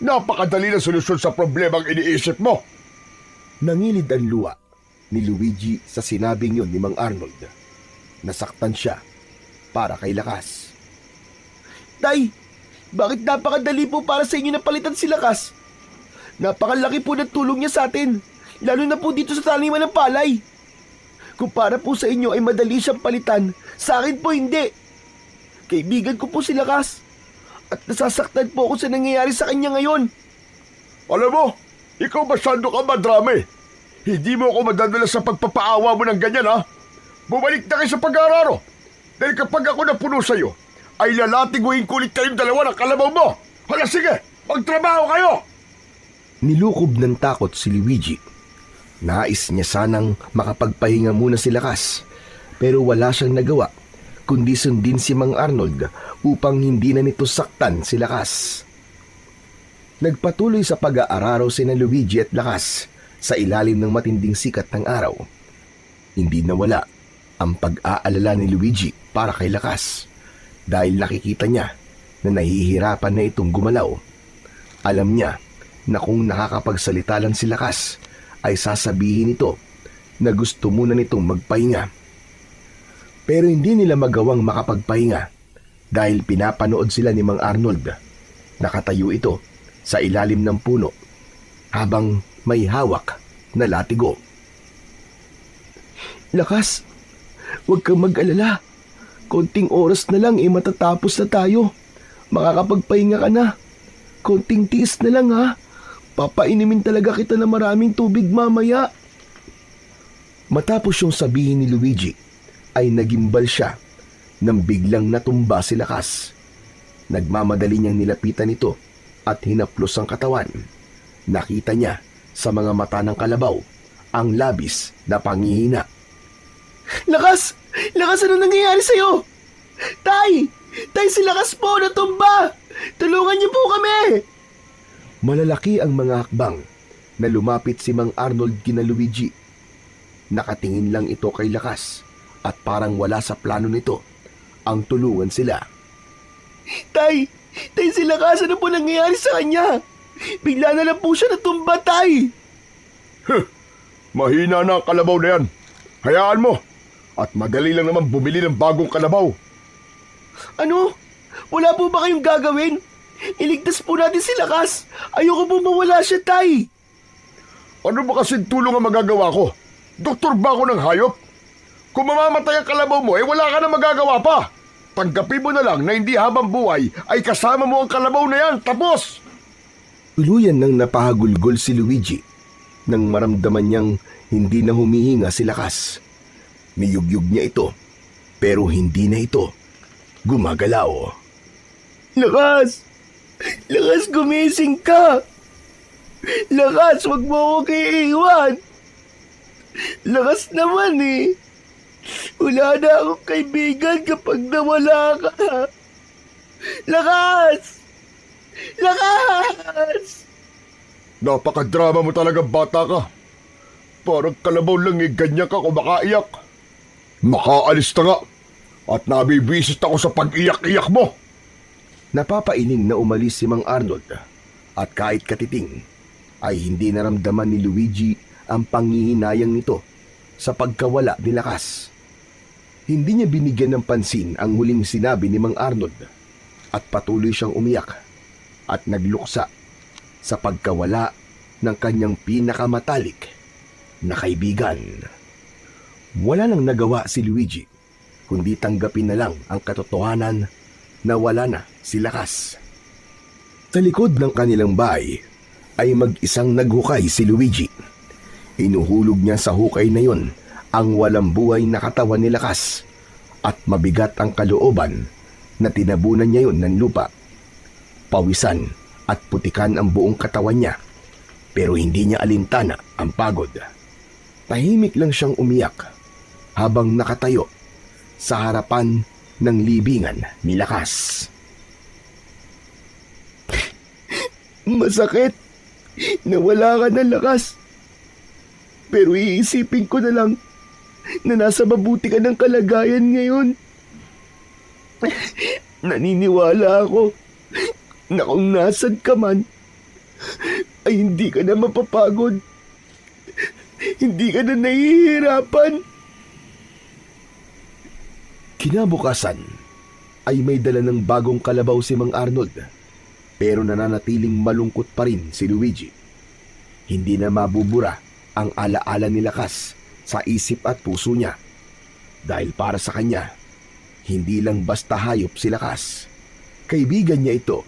Napakadali na solusyon sa problemang iniisip mo. Nangilid ang luha ni Luigi sa sinabing yon ni Mang Arnold. Nasaktan siya para kay Lakas. Tay, bakit napakadali po para sa inyo na palitan si Lakas? Napakalaki po ng tulong niya sa atin, lalo na po dito sa taniman ng palay. Kung para po sa inyo ay madali siyang palitan, sa akin po hindi. Kaibigan ko po si Lakas at nasasaktan po ako sa nangyayari sa kanya ngayon. Alam mo, ikaw masyado ka madrama eh. Hindi mo ako madadala sa pagpapaawa mo ng ganyan, ha? Bumalik na kayo sa pag-aararo. Dahil kapag ako napuno sa'yo, ay lalatiguin ko ulit kayong dalawa ng kalabaw mo. Hala, sige, magtrabaho kayo! Nilukob ng takot si Luigi. Nais niya sanang makapagpahinga muna si Lakas, pero wala siyang nagawa kundi sundin si Mang Arnold upang hindi na nito saktan si Lakas. Nagpatuloy sa pag-aararo sina Luigi at Lakas sa ilalim ng matinding sikat ng araw. Hindi nawala ang pag-aalala ni Luigi para kay Lakas dahil nakikita niya na nahihirapan na itong gumalaw. Alam niya na kung nakakapagsalita lang si Lakas ay sasabihin nito na gusto muna nitong magpahinga. Pero hindi nila magawang makapagpahinga dahil pinapanood sila ni Mang Arnold. Nakatayo ito sa ilalim ng puno habang may hawak na latigo. Lakas, huwag kang mag-alala. Konting oras na lang matatapos na tayo. Makakapagpahinga ka na. Konting tiis na lang ha. Papainimin talaga kita ng maraming tubig mamaya. Matapos yung sabihin ni Luigi, ay nagimbal siya nang biglang natumba si Lakas. Nagmamadali niyang nilapitan ito at hinaplos ang katawan. Nakita niya sa mga mata ng kalabaw ang labis na panghihina. Lakas! Lakas, ano nangyayari sa'yo? Tay! Tay, si Lakas po, natumba! Tulungan niyo po kami! Malalaki ang mga hakbang na lumapit si Mang Arnold kina Luigi. Nakatingin lang ito kay Lakas at parang wala sa plano nito ang tulungan sila. Tay! Tay, si Lakas, ano po nangyayari sa kanya? Bigla na lang po siya natumba, Tay! Mahina na ang kalabaw na yan. Hayaan mo. At madali lang naman bumili ng bagong kalabaw. Ano? Wala po ba kayong gagawin? Iligtas po natin si Lakas. Ayoko po mawala siya, Tay. Ano ba kasing tulong ang magagawa ko? Doktor ba ako ng hayop? Kung mamamatay ang kalabaw mo, wala ka na magagawa pa. Tanggapin mo na lang na hindi habang buhay ay kasama mo ang kalabaw na yan. Tapos! Tuluyan nang napahagulgol si Luigi nang maramdaman niyang hindi na humihinga si Lakas. Niyugyug niya ito, pero hindi na ito gumagalaw. Lakas! Lakas, gumising ka! Lakas, wag mo ako iiwan! Lakas naman eh! Wala na akong kaibigan kapag nawala ka! Lakas! Lakas! Napakadrama mo talaga, bata ka. Parang kalabaw lang ganyan ka kung makaiyak. Makaalis na nga. At nabibwisit ako sa pag-iyak-iyak mo. Napapailing na umalis si Mang Arnold at kahit katiting ay hindi naramdaman ni Luigi ang panghihinayang nito sa pagkawala ni Lakas. Hindi niya binigyan ng pansin ang huling sinabi ni Mang Arnold at patuloy siyang umiyak at nagluksa sa pagkawala ng kanyang pinakamatalik na kaibigan. Wala nang nagawa si Luigi kundi tanggapin na lang ang katotohanan na wala na si Lakas. Sa likod ng kanilang bahay ay mag-isang naghukay si Luigi. Inuhulog niya sa hukay na yon ang walang buhay na katawan ni Lakas at mabigat ang kalooban na tinabunan niya yon ng lupa. Pawisan at putikan ang buong katawan niya pero hindi niya alintana ang pagod. Tahimik lang siyang umiyak habang nakatayo sa harapan ng libingan ni Lakas. Masakit na wala ka ng lakas. Pero iisipin ko na lang na nasa mabuti ka ng kalagayan ngayon. Naniniwala ako na kung nasan ka man, ay hindi ka na mapapagod. Hindi ka na nahihirapan. Kinabukasan ay may dala ng bagong kalabaw si Mang Arnold pero nananatiling malungkot pa rin si Luigi. Hindi na mabubura ang alaala ni Lakas sa isip at puso niya dahil para sa kanya, hindi lang basta hayop si Lakas. Kaibigan niya ito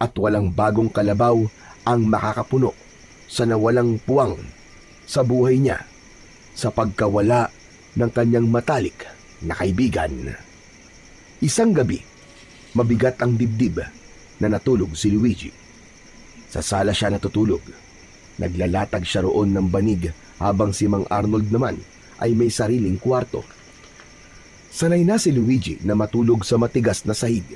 at walang bagong kalabaw ang makakapuno sa nawalang puwang sa buhay niya sa pagkawala ng kanyang matalik na kaibigan. Isang gabi, mabigat ang dibdib na natulog si Luigi. Sa sala siya natutulog. Naglalatag siya roon ng banig habang si Mang Arnold naman ay may sariling kwarto. Sanay na si Luigi na matulog sa matigas na sahig.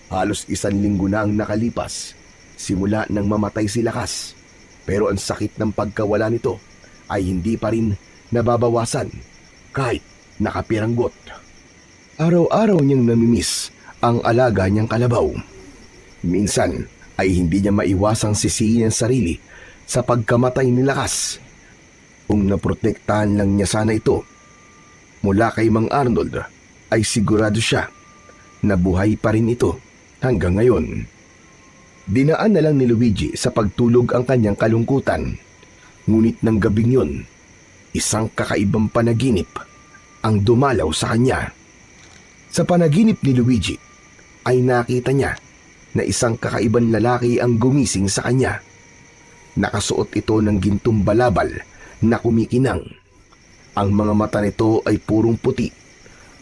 Halos 1 linggo na ang nakalipas simula nang mamatay si Lakas. Pero ang sakit ng pagkawala nito ay hindi pa rin nababawasan kahit nakapiranggot. Araw-araw niyang namimiss ang alaga niyang kalabaw. Minsan ay hindi niya maiwasang sisihin ang sarili sa pagkamatay ni Lakas. Kung naprotektahan lang niya sana ito mula kay Mang Arnold, ay sigurado siya na buhay pa rin ito hanggang ngayon. Dinaan na lang ni Luigi sa pagtulog ang kanyang kalungkutan. Ngunit ng gabing yun, isang kakaibang panaginip ang dumalaw sa kanya. Sa panaginip ni Luigi ay nakita niya na isang kakaibang lalaki ang gumising sa kanya. Nakasuot ito ng gintong balabal na kumikinang. Ang mga mata nito ay purong puti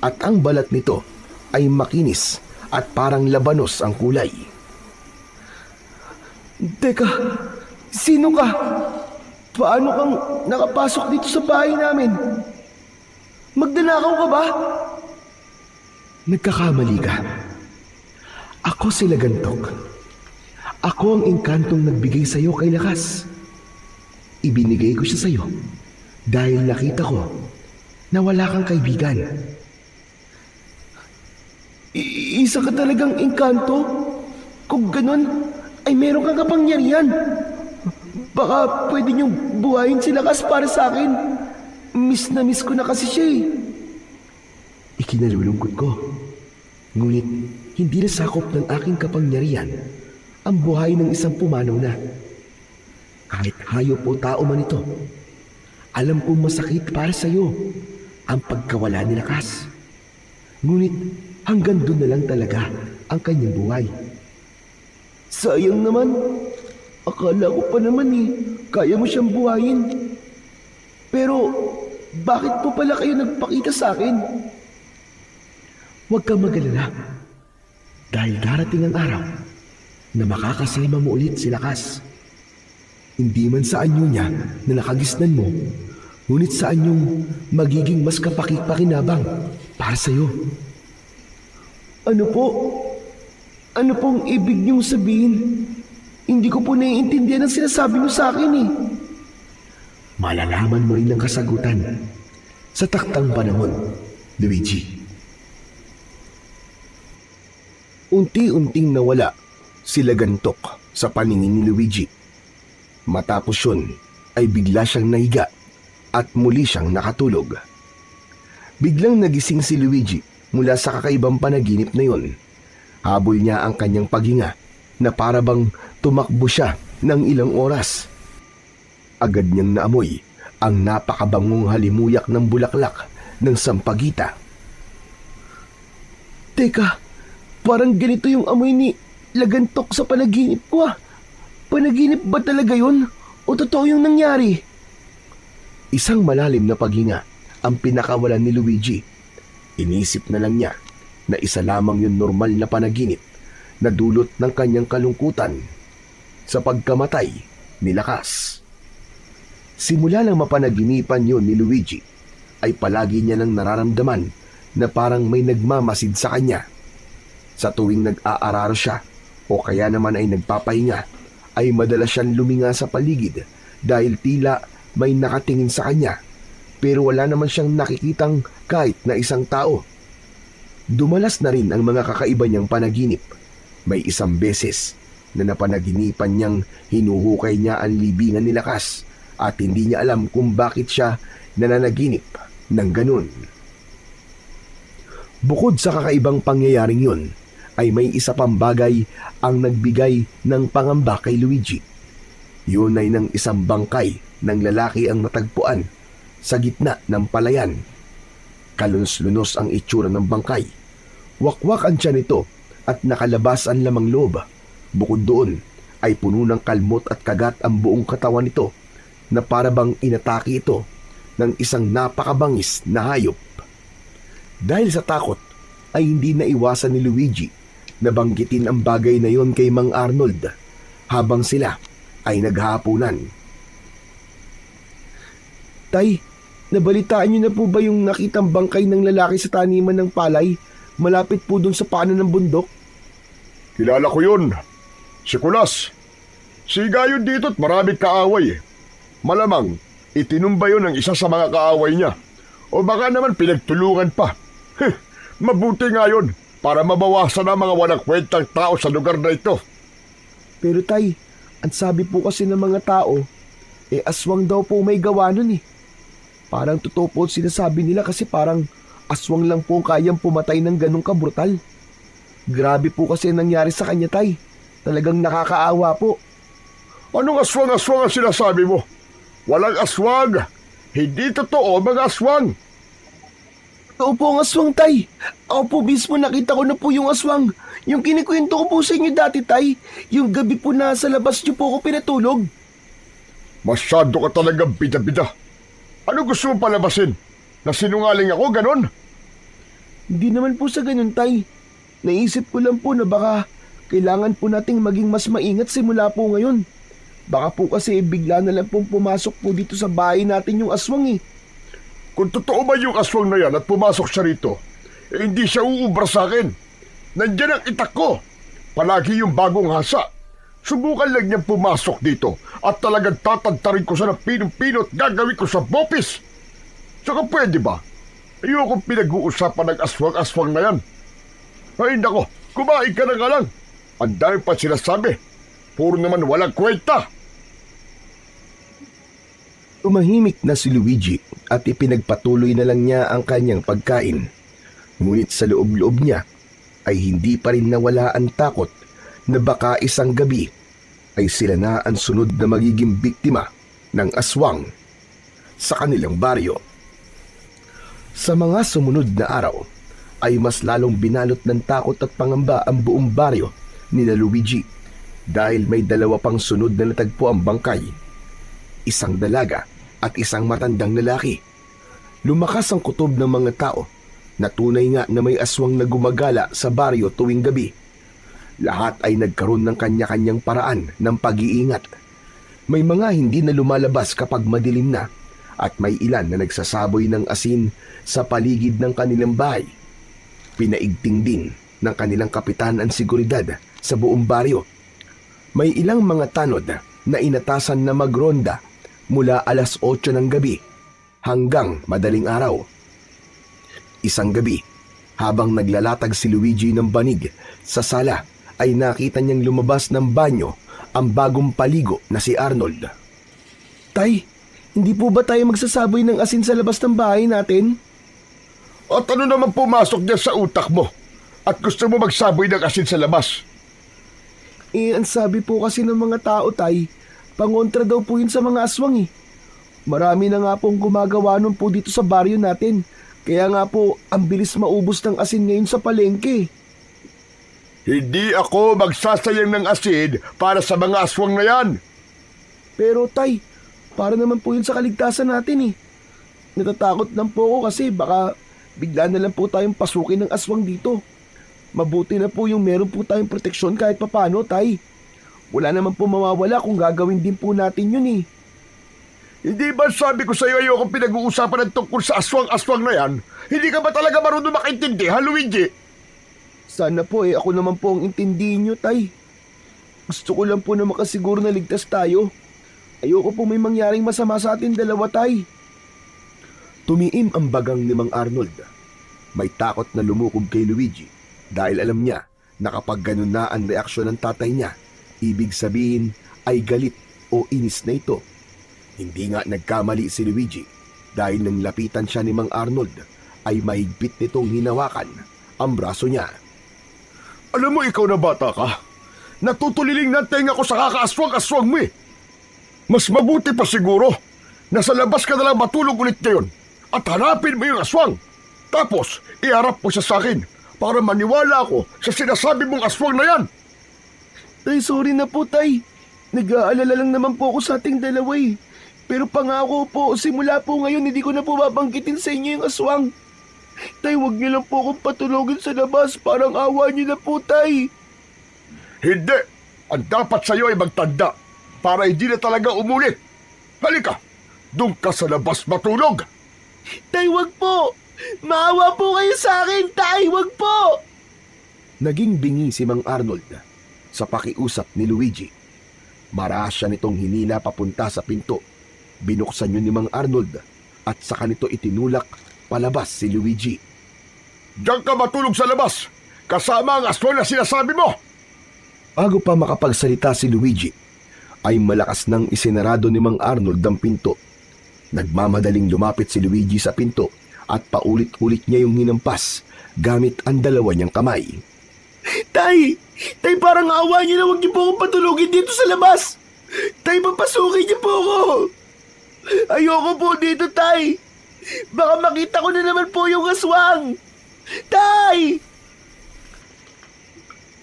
at ang balat nito ay makinis at parang labanos ang kulay. Teka, sino ka? Paano kang nakapasok dito sa bahay namin? Magdanakaw ka ba? Nagkakamali ka. Ako si Lagantok. Ako ang engkantong nagbigay sa iyo kay Lakas. Ibinigay ko siya sa iyo dahil nakita ko na wala kang kaibigan. Isa ka talagang engkanto? Kung ganun, ay meron kang kapangyarihan. Baka pwede niyong buhayin si Lakas para sa akin. Miss na miss ko na kasi siya eh. Ikinalulungkot ko. Ngunit hindi na sakop ng aking kapangyarihan ang buhay ng isang pumanaw na. Kahit hayop o tao man ito, alam kong masakit para sa iyo ang pagkawala ni Lakas. Ngunit hanggang doon na lang talaga ang kanyang buhay. Sayang naman. Akala ko pa naman kaya mo siyang buhayin. Pero bakit po pala kayo nagpakita sa akin? Huwag kang mag-alala. Dahil darating ang araw na makakasama mo ulit si Lakas. Hindi man sa anyo niya na nakagisnan mo, ngunit sa anyong magiging mas kapaki-pakinabang para sa'yo. Ano po? Ano pong ibig niyong sabihin? Hindi ko po naiintindihan ang sinasabi niyo sa akin eh. Malalaman mo rin ang kasagutan sa taktang panahon, Luigi. Unti-unting nawala sila gantok sa paningin ni Luigi. Matapos yun ay bigla siyang nahiga at muli siyang nakatulog. Biglang nagising si Luigi mula sa kakaibang panaginip na yun. Habol niya ang kanyang paghinga na parabang tumakbo siya ng ilang oras. Agad niyang naamoy ang napakabangong halimuyak ng bulaklak ng sampagita. Teka, parang ganito yung amoy ni Lagantok sa panaginip ko ah. Panaginip ba talaga yun? O totoo yung nangyari? Isang malalim na paghinga ang pinakawalan ni Luigi. Inisip na lang niya na isa lamang yung normal na panaginip na dulot ng kanyang kalungkutan sa pagkamatay ni Lakas. Simula lang mapanaginipan yon ni Luigi, ay palagi niya nang nararamdaman na parang may nagmamasid sa kanya. Sa tuwing nag-aarar siya o kaya naman ay nagpapahinga, ay madalas siyang luminga sa paligid dahil tila may nakatingin sa kanya, pero wala naman siyang nakikitang kahit na isang tao. Dumalas na rin ang mga kakaiba niyang panaginip. May isang beses na napanaginipan niyang hinuhukay niya ang libingan ni Lakas at hindi niya alam kung bakit siya nananaginip ng ganun. Bukod sa kakaibang pangyayaring yun, ay may isa pang bagay ang nagbigay ng pangamba kay Luigi. Yun ay ng isang bangkay ng lalaki ang natagpuan sa gitna ng palayan. Kalunos-lunos ang itsura ng bangkay. Wakwak ang tiyan nito at nakalabas ang lamang loob. Bukod doon ay puno ng kalmot at kagat ang buong katawan nito na parabang inatake ito ng isang napakabangis na hayop. Dahil sa takot ay hindi naiwasan ni Luigi na banggitin ang bagay na yon kay Mang Arnold habang sila ay naghahapunan. Tay, nabalitaan niyo na po ba yung nakitang bangkay ng lalaki sa taniman ng palay malapit po dun sa paanan ng bundok? Kilala ko yun. Si Kulas. Siga yun dito at maraming kaaway. Malamang itinumba yun ng isa sa mga kaaway niya. O baka naman pinagtulungan pa. Mabuti nga yun para mabawasan ang mga walang kwentang tao sa lugar na ito. Pero tay, ang sabi po kasi ng mga tao, aswang daw po may gawa nun eh. Parang totoo po sinasabi nila kasi parang aswang lang po kayang pumatay ng ganong kabrutal. Grabe po kasi nangyari sa kanya, tay. Talagang nakakaawa po. Anong aswang-aswang ang sinasabi mo? Walang aswang. Hindi totoo mga aswang. Totoo po ang aswang, tay. Ako po mismo nakita ko na po yung aswang. Yung kinikwento ko po sa inyo dati, tay. Yung gabi po na sa labas niyo po ako pinatulog. Masyado ka talagang bida-bida. Ano gusto mo palabasin? Na sinungaling ako, ganon? Hindi naman po sa ganun, tay. Naisip ko lang po na baka kailangan po nating maging mas maingat simula po ngayon. Baka po kasi bigla na lang pong pumasok po dito sa bahay natin yung aswang eh. Kung totoo ba yung aswang na yan at pumasok siya rito, hindi siya uubra sa akin. Nandiyan ang itak ko. Palagi yung bagong hasa. Subukan lang niyang pumasok dito at talagang tatantarin ko siya ng pinong-pino at gagawin ko sa bopis. Saka pwede ba? Ayokong pinag-uusapan ng aswang-aswang na yan. Ay nako, kumain ka na nga lang. Ang dami pa sinasabi. Puro naman walang kwenta. Tumahimik na si Luigi at ipinagpatuloy na lang niya ang kanyang pagkain. Ngunit sa loob-loob niya ay hindi pa rin nawala ang takot na baka isang gabi ay sila na ang sunod na magiging biktima ng aswang sa kanilang baryo. Sa mga sumunod na araw ay mas lalong binalot ng takot at pangamba ang buong baryo ni Luigi dahil may dalawa pang sunod na natagpo ang bangkay. Isang dalaga at isang matandang lalaki. Lumakas ang kutob ng mga tao na tunay nga na may aswang na gumagala sa baryo tuwing gabi. Lahat ay nagkaroon ng kanya-kanyang paraan ng pag-iingat. May mga hindi na lumalabas kapag madilim na at may ilan na nagsasaboy ng asin sa paligid ng kanilang bahay. Pinaigting din ng kanilang kapitan ang seguridad sa buong baryo. May ilang mga tanod na inatasan na magronda mula alas 8 ng gabi hanggang madaling araw. Isang gabi, habang naglalatag si Luigi ng banig sa sala, ay nakita niyang lumabas ng banyo ang bagong paligo na si Arnold. Tay, hindi po ba tayo magsasaboy ng asin sa labas ng bahay natin? At ano naman pumasok niya sa utak mo? At gusto mo magsaboy ng asin sa labas? Ang sabi po kasi ng mga tao, Tay, pangontra daw po yun sa mga aswang eh. Marami na nga pong gumagawa nun po dito sa baryo natin. Kaya nga po, ang bilis maubos ng asin ngayon sa palengke. Hindi ako magsasayang ng asin para sa mga aswang na yan. Pero Tay, para naman po yun sa kaligtasan natin eh. Natatakot lang po ako kasi baka bigla na lang po tayong pasukin ng aswang dito. Mabuti na po yung meron po tayong proteksyon kahit papano, Tay. Wala naman po mawawala kung gagawin din po natin yun eh. Hindi ba sabi ko sa iyo ayokong pinag-uusapan ng tungkol sa aswang-aswang na yan? Hindi ka ba talaga marunong makaintindi, ha, Luigi? Sana po ako naman po ang intindihin nyo, Tay. Gusto ko lang po na makasiguro na ligtas tayo. Ayoko po may mangyaring masama sa atin dalawa, Tay. Tumiim ang bagang ni Mang Arnold. May takot na lumukob kay Luigi dahil alam niya na kapag ganun na ang reaksyon ng tatay niya, ibig sabihin ay galit o inis na ito. Hindi nga nagkamali si Luigi dahil nang lapitan siya ni Mang Arnold ay mahigpit nitong hinawakan ang braso niya. Alam mo, ikaw na bata ka. Natutuliling ng tenga ko sa kakaaswang-aswang mo eh. Mas mabuti pa siguro na sa labas ka na lang matulog ulit ngayon at hanapin mo yung aswang. Tapos, iharap mo siya sa akin para maniwala ako sa sinasabi mong aswang na yan. Tay, sorry na po, Tay. Nag-aalala lang naman po ako sa ating dalawa eh. Pero pangako po, simula po ngayon hindi ko na po babangkitin sa inyo yung aswang. Tay, huwag niyo lang po akong patulogin sa labas. Parang awa niyo na po, Tay. Hindi. Ang dapat sa'yo ay magtanda para hindi na talaga umulit. Halika, doon ka sa labas matulog. Tay, wag po. Maawa po kayo sa akin, Tay. Wag po. Naging bingi si Mang Arnold sa pakiusap ni Luigi. Maraas siya nitong hinila papunta sa pinto. Binuksan yun ni Mang Arnold at saka nito itinulak palabas si Luigi. Diyan ka matulog sa labas, kasama ang aswang na sinasabi mo. Bago pa makapagsalita si Luigi, ay malakas nang isinarado ni Mang Arnold ang pinto. Nagmamadaling lumapit si Luigi sa pinto at paulit-ulit niya yung hinampas gamit ang dalawa niyang kamay. Tay! Tay, parang awa niyo na huwag niyo po akong patulogin dito sa labas. Tay, papasukin niyo po ako. Ayoko po dito, Tay. Baka makita ko na naman po yung aswang. Tay!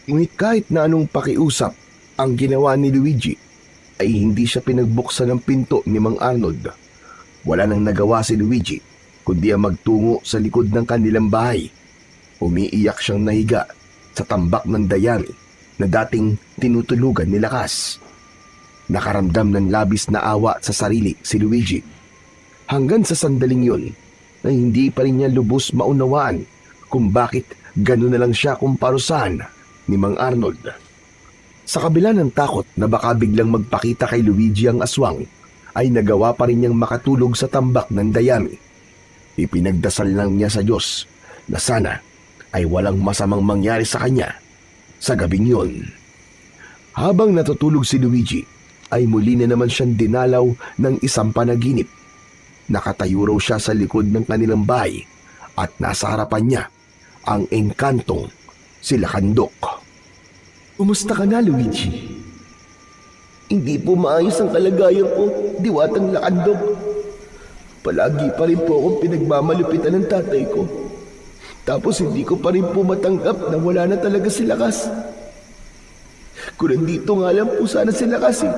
Ngunit kahit na anong pakiusap ang ginawa ni Luigi, ay hindi siya pinagbuksan ng pinto ni Mang Arnold. Wala nang nagawa si Luigi, kundi ang magtungo sa likod ng kanilang bahay. Umiiyak siyang nahiga sa tambak ng dayami na dating tinutulugan ni Lakas. Nakaramdam ng labis na awa sa sarili si Luigi. Hanggang sa sandaling yun, na hindi pa rin niya lubos maunawaan kung bakit gano'n na lang siya kumparusahan ni Mang Arnold. Sa kabila ng takot na baka biglang magpakita kay Luigi ang aswang, ay nagawa pa rin niyang makatulog sa tambak ng dayami. Ipinagdasal lang niya sa Diyos na sana ay walang masamang mangyari sa kanya sa gabing yun. Habang natutulog si Luigi, ay muli na naman siyang dinalaw ng isang panaginip. Nakatayo raw siya sa likod ng kanilang bahay at nasa harapan niya ang engkantong si Lakandok. Umusta ka na, Luigi? Hindi po maayos ang kalagayan ko, Diwatang Lakandok. Palagi pa rin po akong pinagmamalupitan ng tatay ko. Tapos hindi ko pa rin po matanggap na wala na talaga si Lakas. Kung nandito nga lang po sana si Lakas eh.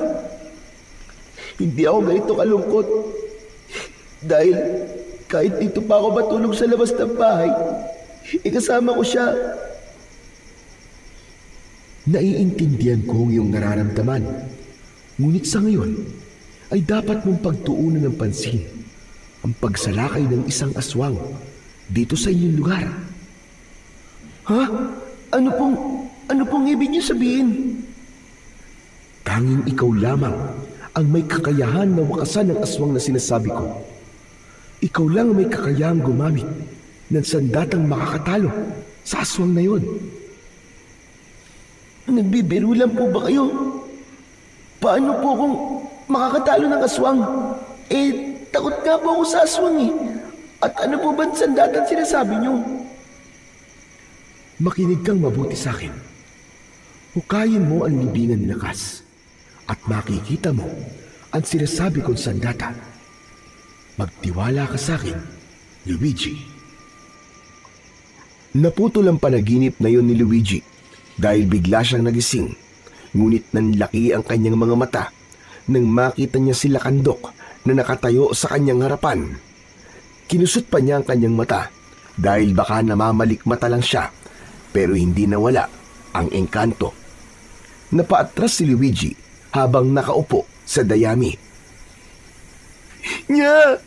Hindi ako ganito kalungkot. Dahil kahit dito pa ako matulog sa labas ng bahay, ikasama ko siya. Naiintindihan ko ang iyong nararamdaman. Ngunit sa ngayon, ay dapat mong pagtuunan ng pansin ang pagsalakay ng isang aswang dito sa inyong lugar. Ha? Ano pong ibig niyo sabihin? Tanging ikaw lamang ang may kakayahan na wakasan ng aswang na sinasabi ko. Ikaw lang ang may kakayahang gumamit ng sandatang makakatalo sa aswang na yon. Nagbibiro lang po ba kayo? Paano po kung makakatalo ng aswang? Takot nga po ako sa aswang eh. At ano po ba ang sandatan sinasabi niyo? Makinig kang mabuti sa akin. Hukayin mo ang libingan ni Lakas at makikita mo ang sinasabi kong sandata. Magtiwala ka sa akin, Luigi. Naputol ang panaginip na yon ni Luigi dahil bigla siyang nagising. Ngunit nanlaki ang kanyang mga mata nang makita niya si Lakandok na nakatayo sa kanyang harapan. Kinusot pa niya ang kanyang mata dahil baka namamalikmata lang siya, pero hindi nawala ang engkanto. Napaatras si Luigi habang nakaupo sa dayami. Nya!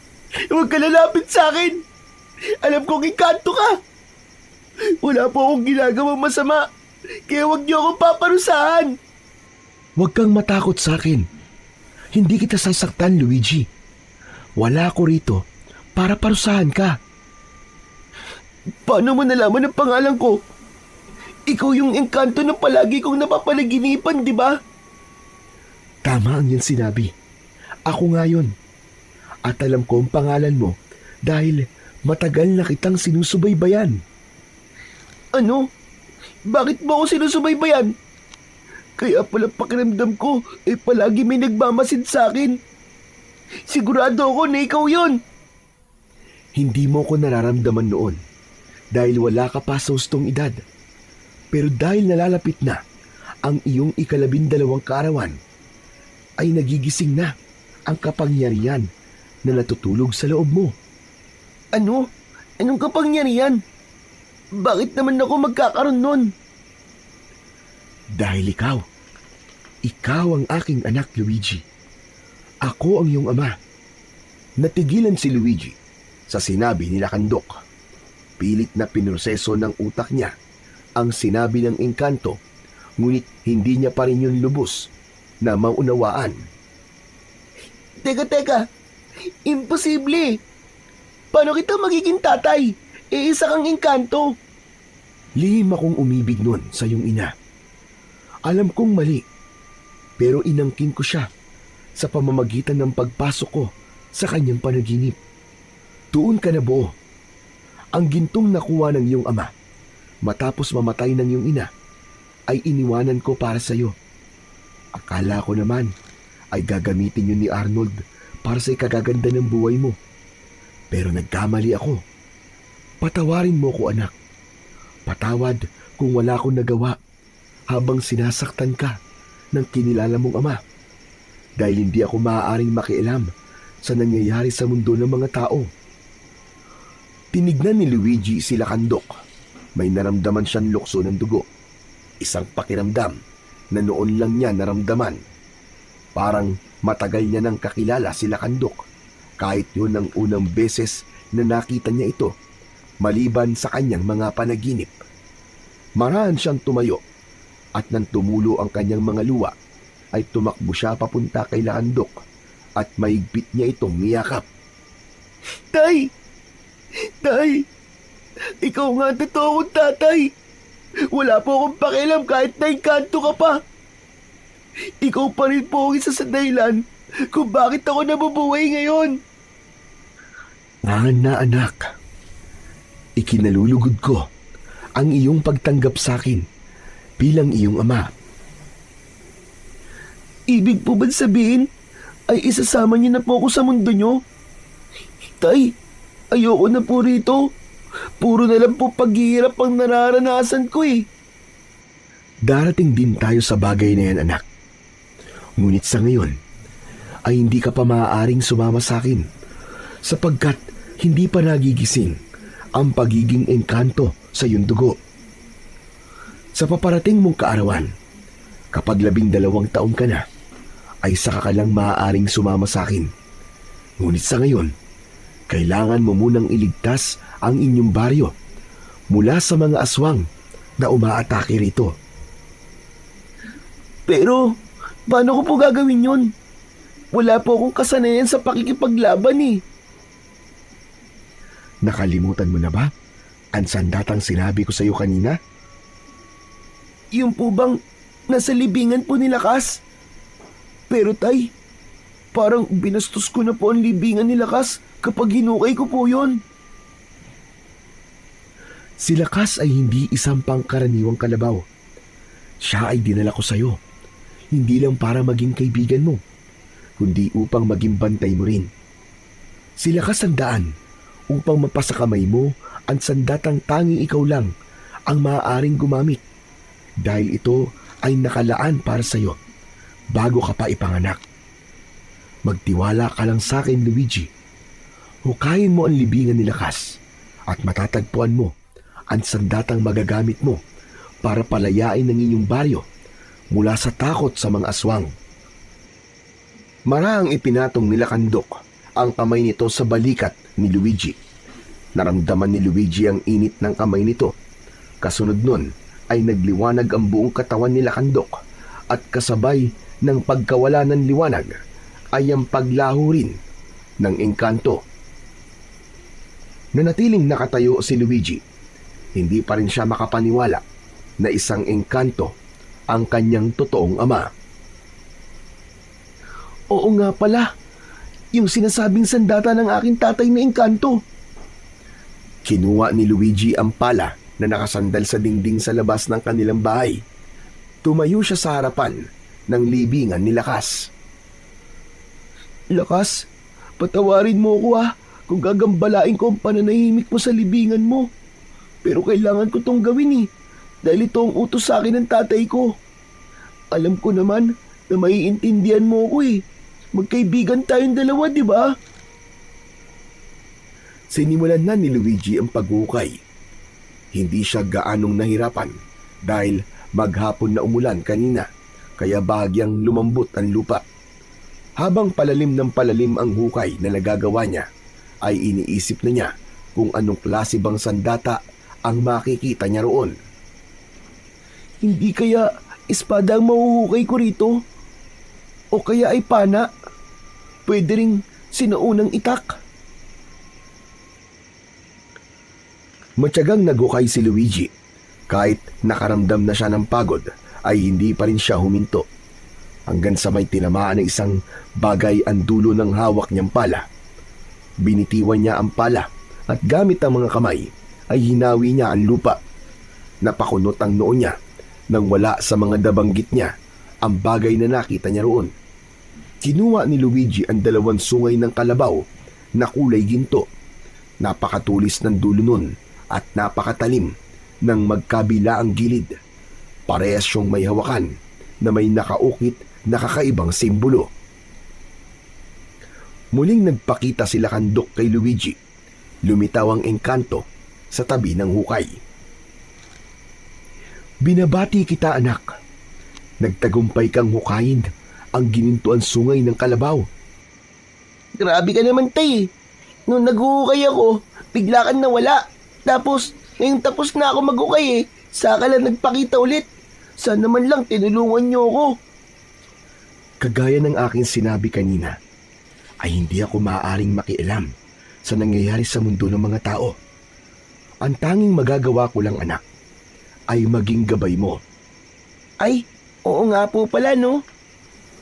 Huwag ka lalapit sa akin! Alam kong engkanto ka! Wala po akong ginagawang masama, kaya huwag niyo akong paparusahan! Huwag kang matakot sa akin. Hindi kita sasaktan, Luigi. Wala ako rito para parusahan ka. Paano mo nalaman ang pangalan ko? Ikaw yung engkanto na palagi kong napapanaginipan, di ba? Tama ang iyong sinabi. Ako nga yun. At alam ko ang pangalan mo dahil matagal na kitang sinusubaybayan. Ano? Bakit mo ako sinusubaybayan? Kaya pala pakiramdam ko palagi may nagmamasid sa akin. Sigurado ako na ikaw yun. Hindi mo ko nararamdaman noon dahil wala ka pa sa hustong edad. Pero dahil nalalapit na ang iyong 12 kaarawan, ay nagigising na ang kapangyarihan na natutulog sa loob mo. Ano? Anong kapangyarihan? Bakit naman ako magkakaroon nun? Dahil ikaw ang aking anak, Luigi. Ako ang iyong ama. Natigilan si Luigi sa sinabi ni Lakandok. Pilit na pinroseso ng utak niya ang sinabi ng engkanto, ngunit hindi niya pa rin yun lubos na maunawaan. Teka. Imposible. Paano kita magiging tatay? Isa kang engkanto. Lihim akong umibig nun sa iyong ina. Alam kong mali, pero inangkin ko siya sa pamamagitan ng pagpasok ko sa kanyang panaginip. Doon ka nabuo. Ang gintong nakuha ng iyong ama matapos mamatay ng iyong ina ay iniwanan ko para sa iyo. Akala ko naman ay gagamitin yun ni Arnold para sa ikagaganda ng buhay mo. Pero nagkamali ako. Patawarin mo ko, anak. Patawad kung wala akong nagawa habang sinasaktan ka ng kinilala mong ama. Dahil hindi ako maaaring makialam sa nangyayari sa mundo ng mga tao. Tinignan ni Luigi si Lakandok. May naramdaman siyang lukso ng dugo. Isang pakiramdam na noon lang niya naramdaman. Parang matagal niya nang kakilala si Lakandok. Kahit yun ang unang beses na nakita niya ito, maliban sa kanyang mga panaginip. Marahan siyang tumayo at nang tumulo ang kanyang mga luwa, ay tumakbo siya papunta kay Lakandok at mahigpit niya itong niyakap. Tay! Ikaw nga ang totoong tatay. Wala po akong pakialam kahit na engkanto ka pa. ikaw pa rin po ang isa sa dahilan kung bakit ako nabubuhay ngayon. Na anak, ikinalulugod ko ang iyong pagtanggap sa akin bilang iyong ama. Ibig po ba sabihin ay isasama niyo na po ako sa mundo niyo? Tay, ayoko na po rito. Puro na lang po paghihirap ang nararanasan ko eh. Darating din tayo sa bagay na yan, anak. Ngunit sa ngayon, ay hindi ka pa maaaring sumama sa akin sapagkat hindi pa nagigising ang pagiging engkanto sa iyong dugo. Sa paparating mong kaarawan, kapag 12 taon ka na, ay saka ka lang maaaring sumama sa akin. Ngunit sa ngayon, kailangan mo munang iligtas ang inyong baryo mula sa mga aswang na umaatake rito. Pero, paano ko po gagawin yun? Wala po akong kasanayan sa pakikipaglaban eh. Nakalimutan mo na ba ang sandatang sinabi ko sa iyo kanina? Yung po bang nasa libingan po nila Kas? Pero tay, parang binastos ko na po ang libingan nila Kas kapag hinukay ko po yon. Si Lakas ay hindi isang pangkaraniwang kalabaw. Siya ay dinala ko sa iyo, hindi lang para maging kaibigan mo, kundi upang maging bantay mo rin. Si Lakas ang daan upang mapasakamay mo ang sandatang tanging ikaw lang ang maaaring gumamit dahil ito ay nakalaan para sa iyo bago ka pa ipanganak. Magtiwala ka lang sa akin, Luigi. Hukayin mo ang libingan ni Lakas at matatagpuan mo ang sandatang magagamit mo para palayain ang inyong baryo mula sa takot sa mga aswang. Maraang ipinatong nila Kandok ang kamay nito sa balikat ni Luigi. Naramdaman ni Luigi ang init ng kamay nito. Kasunod nun ay nagliwanag ang buong katawan nila Kandok at kasabay ng pagkawala ng liwanag ay ang paglaho rin ng engkanto. Nanatiling nakatayo si Luigi. Hindi pa rin siya makapaniwala na isang engkanto ang kanyang totoong ama. Oo nga pala, yung sinasabing sandata ng aking tatay na engkanto. Kinuha ni Luigi ang pala na nakasandal sa dingding sa labas ng kanilang bahay. Tumayo siya sa harapan ng libingan ni Lakas. Lakas, patawarin mo ko kung gagambalain ko ang pananahimik mo sa libingan mo. Pero kailangan ko tong gawin dahil ito ang utos sa akin ng tatay ko. Alam ko naman na maiintindihan mo ko Magkaibigan tayong dalawa, di ba? Sinimulan na ni Luigi ang paghukay. Hindi siya gaanong nahirapan dahil maghapon na umulan kanina kaya bahagyang lumambot ang lupa. Habang palalim ng palalim ang hukay na nagagawa niya, ay iniisip na niya kung anong klase bang sandata ang makikita niya roon. Hindi kaya espada ang mahuhukay ko rito? O kaya ay pana? Pwede ring sinaunang itak. Matyagang naghukay si Luigi. Kahit nakaramdam na siya ng pagod, ay hindi pa rin siya huminto. Hanggang sa may tinamaan ng isang bagay ang dulo ng hawak niyang pala. Binitiwan niya ang pala at gamit ang mga kamay ay hinawi niya ang lupa. Napakunot ang noo niya nang wala sa mga dabanggit niya ang bagay na nakita niya roon. Kinuha ni Luigi ang 2 sungay ng kalabaw na kulay ginto. Napakatulis ng dulo nun at napakatalim ng magkabila ang gilid. Parehas siyang may hawakan na may nakaukit na kakaibang simbolo. Muling nagpakita sila Kandok kay Luigi. Lumitaw ang engkanto sa tabi ng hukay. Binabati kita, anak. Nagtagumpay kang hukayin ang ginintuan sungay ng kalabaw. Grabe ka naman, tay. Nung naghuhukay ako, bigla kang nawala. Tapos, ngayong tapos na ako maghukay saka lang nagpakita ulit. Sana man lang tinulungan niyo ako. Kagaya ng aking sinabi kanina, ay hindi ako maaaring makialam sa nangyayari sa mundo ng mga tao. Ang tanging magagawa ko lang, anak, ay maging gabay mo. Ay, oo nga po pala, no?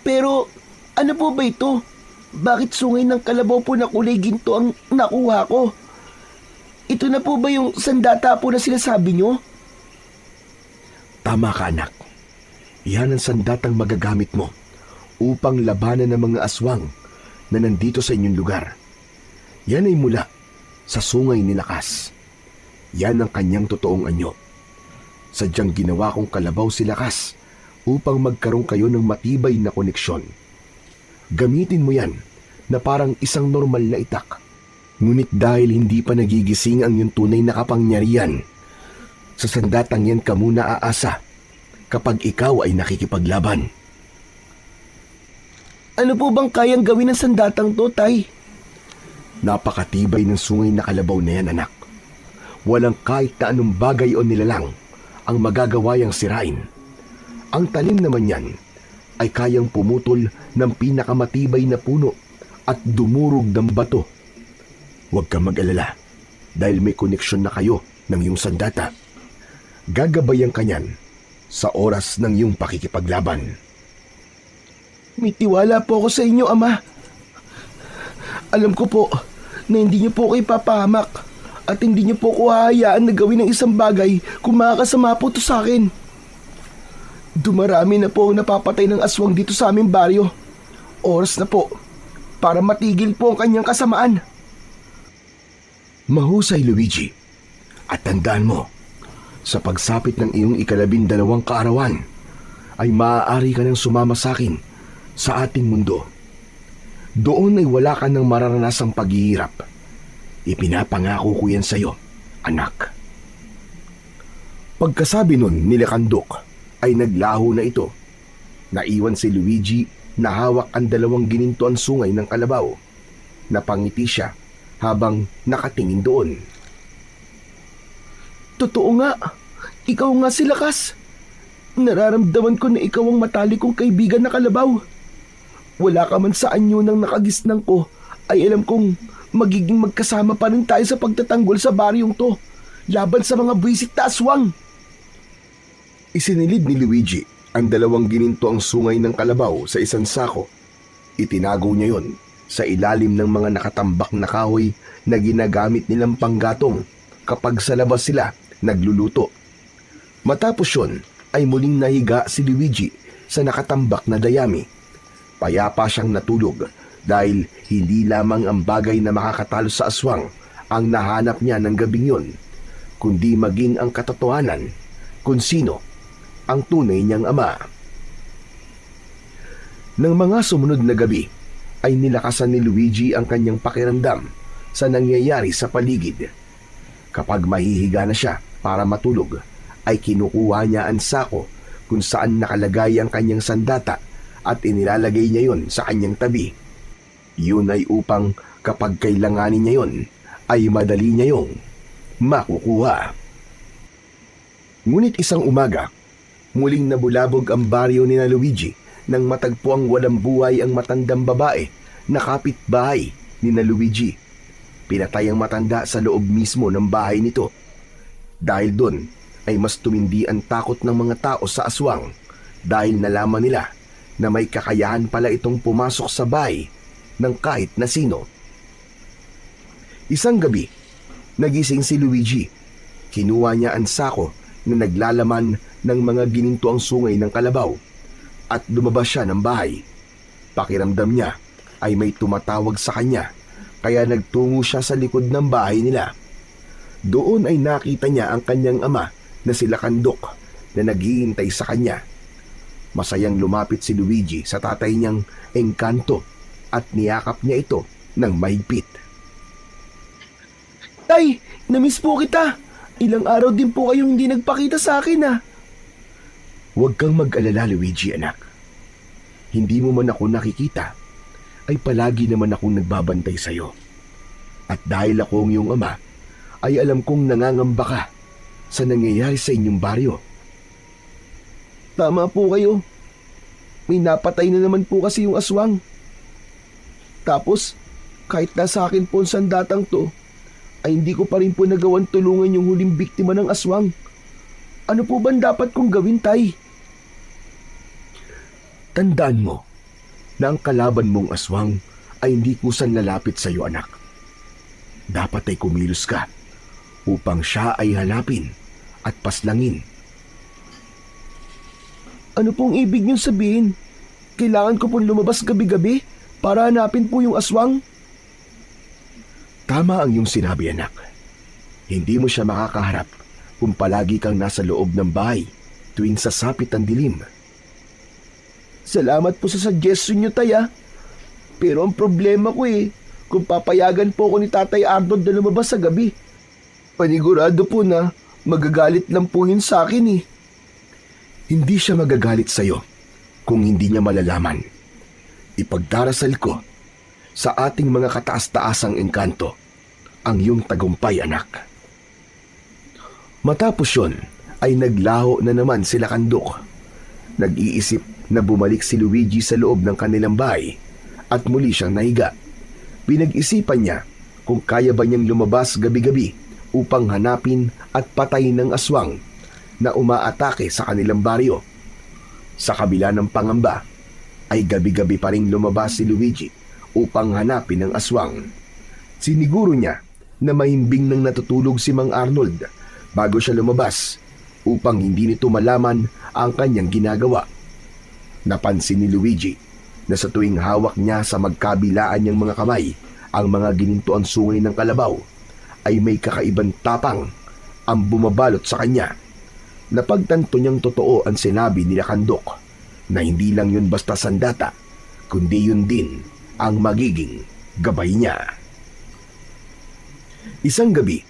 Pero ano po ba ito? Bakit sungay ng kalabaw po na kulay ginto ang nakuha ko? Ito na po ba yung sandata po na sinasabi nyo? Tama ka, anak. Yan ang sandatang magagamit mo upang labanan ng mga aswang na nandito sa inyong lugar. Yan ay mula sa sungay ni Lakas. Yan ang kanyang totoong anyo. Sadyang ginawa kong kalabaw si Lakas upang magkaroon kayo ng matibay na koneksyon. Gamitin mo yan na parang isang normal na itak. Ngunit dahil hindi pa nagigising ang iyong tunay na kapangyarihan, sa sandatang yan ka muna aasa kapag ikaw ay nakikipaglaban. Ano po bang kayang gawin ng sandatang to, Tay? Napakatibay ng sungay na kalabaw na yan, anak. Walang kahit na anong bagay o nilalang ang magagawa yang sirain. Ang talim naman yan ay kayang pumutol ng pinakamatibay na puno at dumurog ng bato. Huwag kang mag-alala dahil may koneksyon na kayo ng iyong sandata. Gagabayan ka niyan sa oras ng iyong pakikipaglaban. May tiwala po ako sa inyo, Ama. Alam ko po na hindi niyo po kayo papahamak at hindi niyo po ko hahayaan na gawin ng isang bagay kung makakasama po ito sa akin. Dumarami na po ang napapatay ng aswang dito sa aming baryo. Oras na po para matigil po ang kanyang kasamaan. Mahusay, Luigi. At tandaan mo, sa pagsapit ng iyong 12 kaarawan, ay maaari ka nang sumama sa akin sa ating mundo. Doon ay wala ka nang mararanasang paghihirap. Ipinapangako ko yan sa iyo, anak. Pagkasabi nun ni Lakandok ay naglaho na ito. Naiwan si Luigi na hawak ang 2 ginintuan sungay ng kalabaw. Napangiti siya habang nakatingin doon. Totoo nga, ikaw nga si Lakas. Nararamdaman ko na ikaw ang matalik kong kaibigan na kalabaw. Wala ka man sa anyo ng nakagisnang ko, ay alam kong magiging magkasama pa rin tayo sa pagtatanggol sa baryong to, laban sa mga buwisit na aswang. Isinilid ni Luigi ang 2 ginintuang sungay ng kalabaw sa isang sako. Itinago niya yon sa ilalim ng mga nakatambak na kahoy na ginagamit nilang panggatong kapag sa labas sila nagluluto. Matapos yon ay muling nahiga si Luigi sa nakatambak na dayami. Payapa siyang natulog dahil hindi lamang ang bagay na makakatalo sa aswang ang nahanap niya ng gabing yon, kundi maging ang katotohanan kung sino ang tunay niyang ama. Nang mga sumunod na gabi, ay nilakasan ni Luigi ang kanyang pakiramdam sa nangyayari sa paligid. Kapag mahihiga na siya para matulog, ay kinukuha niya ang sako kung saan nakalagay ang kanyang sandata at inilalagay niya yon sa kanyang tabi. Yun ay upang kapag kailanganin niya yon, ay madali niya yung makukuha. Ngunit isang umaga, muling nabulabog ang baryo ni na Luigi nang matagpo ang walang buhay ang matandang babae na kapitbahay ni na Luigi. Pinatay ang matanda sa loob mismo ng bahay nito. Dahil doon ay mas tumindi ang takot ng mga tao sa aswang dahil nalaman nila na may kakayahan pala itong pumasok sa bahay ng kahit na sino. Isang gabi, nagising si Luigi. Kinuha niya ang sako na naglalaman ng mga ginintuang sungay ng kalabaw at lumabas siya ng bahay. Pakiramdam niya ay may tumatawag sa kanya kaya nagtungo siya sa likod ng bahay nila. Doon ay nakita niya ang kanyang ama na si Lakandok na naghihintay sa kanya. Masayang lumapit si Luigi sa tatay niyang Engkanto at niyakap niya ito ng mahigpit. Tay, namiss po kita. Ilang araw din po kayong hindi nagpakita sa akin Huwag kang mag-alala, Luigi, anak. Hindi mo man ako nakikita, ay palagi naman akong nagbabantay sa'yo. At dahil ako ang iyong ama, ay alam kong nangangamba ka sa nangyayari sa inyong baryo. Tama po kayo. May napatay na naman po kasi yung aswang. Tapos, kahit nasa akin po ang sandatang to, ay hindi ko pa rin po nagawan tulungan yung huling biktima ng aswang. Ano po ba dapat kong gawin, Tay? Tandaan mo, na ang kalaban mong aswang ay hindi kusan lalapit sa iyo, anak. Dapat ay kumilos ka upang siya ay hanapin at paslangin. Ano pong ibig niyong sabihin? Kailangan ko pong lumabas gabi-gabi para hanapin po yung aswang? Tama ang iyong sinabi, anak. Hindi mo siya makakaharap kung palagi kang nasa loob ng bahay tuwing sasapit ang dilim. Salamat po sa suggestion niyo, tay, ah. Pero ang problema ko kung papayagan po ako ni Tatay Arnold na lumabas sa gabi, panigurado po na magagalit lang po yun sa akin. Hindi siya magagalit sa iyo kung hindi niya malalaman. Ipagdarasal ko sa ating mga kataas-taasang engkanto ang iyong tagumpay, anak. Matapos yun ay naglaho na naman sila Kandok. Nag-iisip na bumalik si Luigi sa loob ng kanilang bahay at muli siyang nahiga. Pinag-isipan niya kung kaya ba niyang lumabas gabi-gabi upang hanapin at patayin ng aswang na umaatake sa kanilang baryo. Sa kabila ng pangamba, ay gabi-gabi pa rin lumabas si Luigi upang hanapin ang aswang. Siniguro niya na mahimbing nang natutulog si Mang Arnold bago siya lumabas upang hindi nito malaman ang kanyang ginagawa. Napansin ni Luigi na sa tuwing hawak niya sa magkabilaan niyang mga kamay ang mga ginintuang sungay ng kalabaw, ay may kakaibang tapang ang bumabalot sa kanya. Napagtanto niyang totoo ang sinabi ni Kandok na hindi lang yun basta sandata, kundi yun din ang magiging gabay niya. Isang gabi,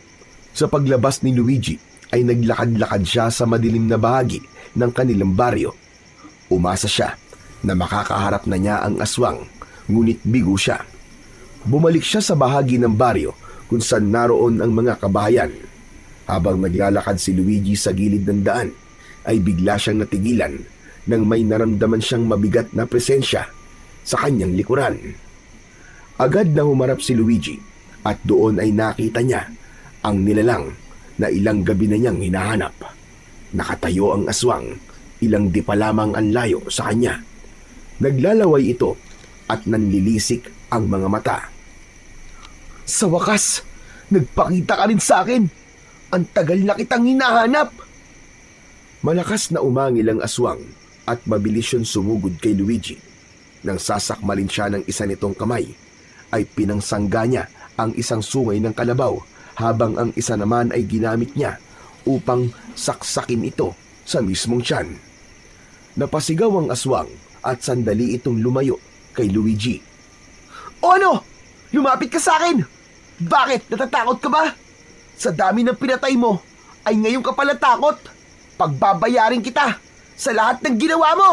sa paglabas ni Luigi ay naglakad-lakad siya sa madilim na bahagi ng kanilang baryo. Umasa siya na makakaharap na niya ang aswang, ngunit bigo siya. Bumalik siya sa bahagi ng baryo kung saan naroon ang mga kabahayan. Habang naglalakad si Luigi sa gilid ng daan, ay bigla siyang natigilan nang may naramdaman siyang mabigat na presensya sa kanyang likuran. Agad na humarap si Luigi at doon ay nakita niya ang nilalang na ilang gabi na niyang hinahanap. Nakatayo ang aswang, ilang di pa lamang ang layo sa kanya. Naglalaway ito at nanlilisik ang mga mata. Sa wakas, nagpakita ka rin sa akin. Ang tagal na kitang hinahanap. Malakas na umangil ang aswang at mabilis yun sumugod kay Luigi. Nang sasakmalin siya ng isa nitong kamay, ay pinangsangga niya ang isang sungay ng kalabaw habang ang isa naman ay ginamit niya upang saksakin ito sa mismong tiyan. Napasigaw ang aswang at sandali itong lumayo kay Luigi. O ano? Lumapit ka sa akin! Bakit? Natatakot ka ba? Sa dami ng pinatay mo, ay ngayon ka pala takot. Pagbabayarin kita sa lahat ng ginawa mo!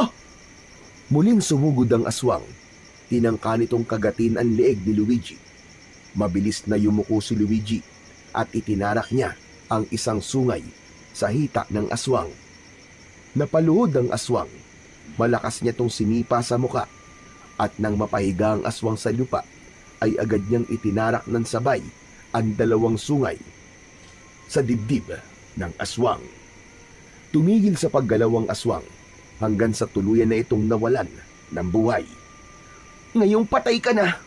Muling sumugod ang aswang. Tinangka nitong kagatin ang leeg ni Luigi. Mabilis na yumuko si Luigi at itinarak niya ang isang sungay sa hita ng aswang. Napaluhod ang aswang. Malakas niya tong sinipa sa muka at nang mapahiga ang aswang sa lupa, ay agad niyang itinarak ng sabay ang dalawang sungay sa dibdib ng aswang. Tumigil sa paggalaw ang aswang hanggang sa tuluyan na itong nawalan ng buhay. Ngayong patay ka na.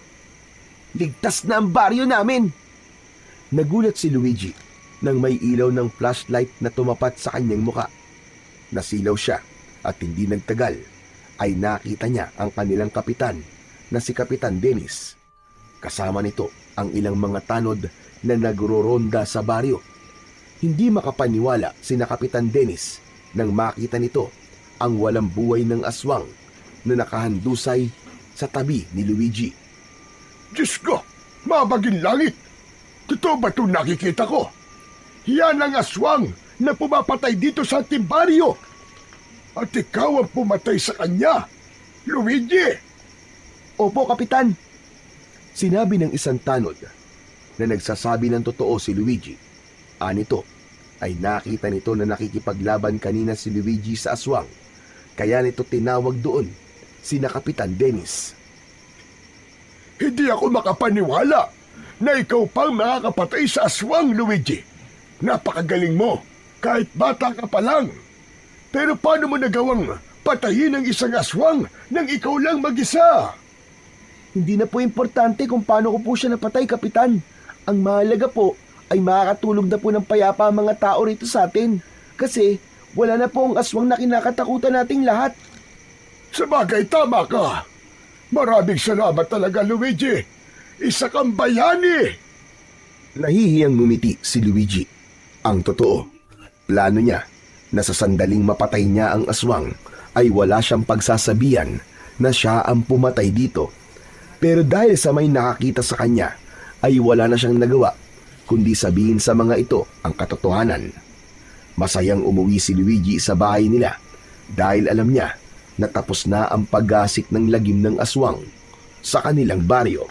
Ligtas na ang baryo namin. Nagulat si Luigi nang may ilaw ng flashlight na tumapat sa kanyang muka. Nasilaw siya at hindi nagtagal ay nakita niya ang kanilang kapitan na si Kapitan Dennis. Kasama nito ang ilang mga tanod na nagroronda sa baryo. Hindi makapaniwala sina Kapitan Dennis nang makita nito ang walang buhay ng aswang na nakahandusay sa tabi ni Luigi. Diyos ko, mabaging langit! Totoo ba itong nakikita ko? Yan ang aswang na pumapatay dito sa ating baryo. At ikaw ang pumatay sa kanya, Luigi! Opo, Kapitan. Sinabi ng isang tanod na nagsasabi ng totoo si Luigi. Anito ay nakita nito na nakikipaglaban kanina si Luigi sa aswang. Kaya nito tinawag doon sina Kapitan Dennis. Hindi ako makapaniwala na ikaw pang makakapatay sa aswang, Luigi. Napakagaling mo, kahit bata ka pa lang. Pero paano mo nagawang Patayin ang isang aswang nang ikaw lang mag-isa. Hindi na po importante kung paano ko po siya napatay, Kapitan. Ang mahalaga po ay makakatulog na po ng payapa ang mga tao rito sa atin. Kasi wala na po ang aswang na kinakatakutan nating lahat. Sabagay, tama ka. Maraming salamat talaga, Luigi. Isa kang bayani. Nahihiyang ngumiti si Luigi. Ang totoo, plano niya na sa sandaling mapatay niya ang aswang ay wala siyang pagsasabihan na siya ang pumatay dito. Pero dahil sa may nakakita sa kanya, ay wala na siyang nagawa kundi sabihin sa mga ito ang katotohanan. Masayang umuwi si Luigi sa bahay nila dahil alam niya na tapos na ang paggasik ng lagim ng aswang sa kanilang baryo.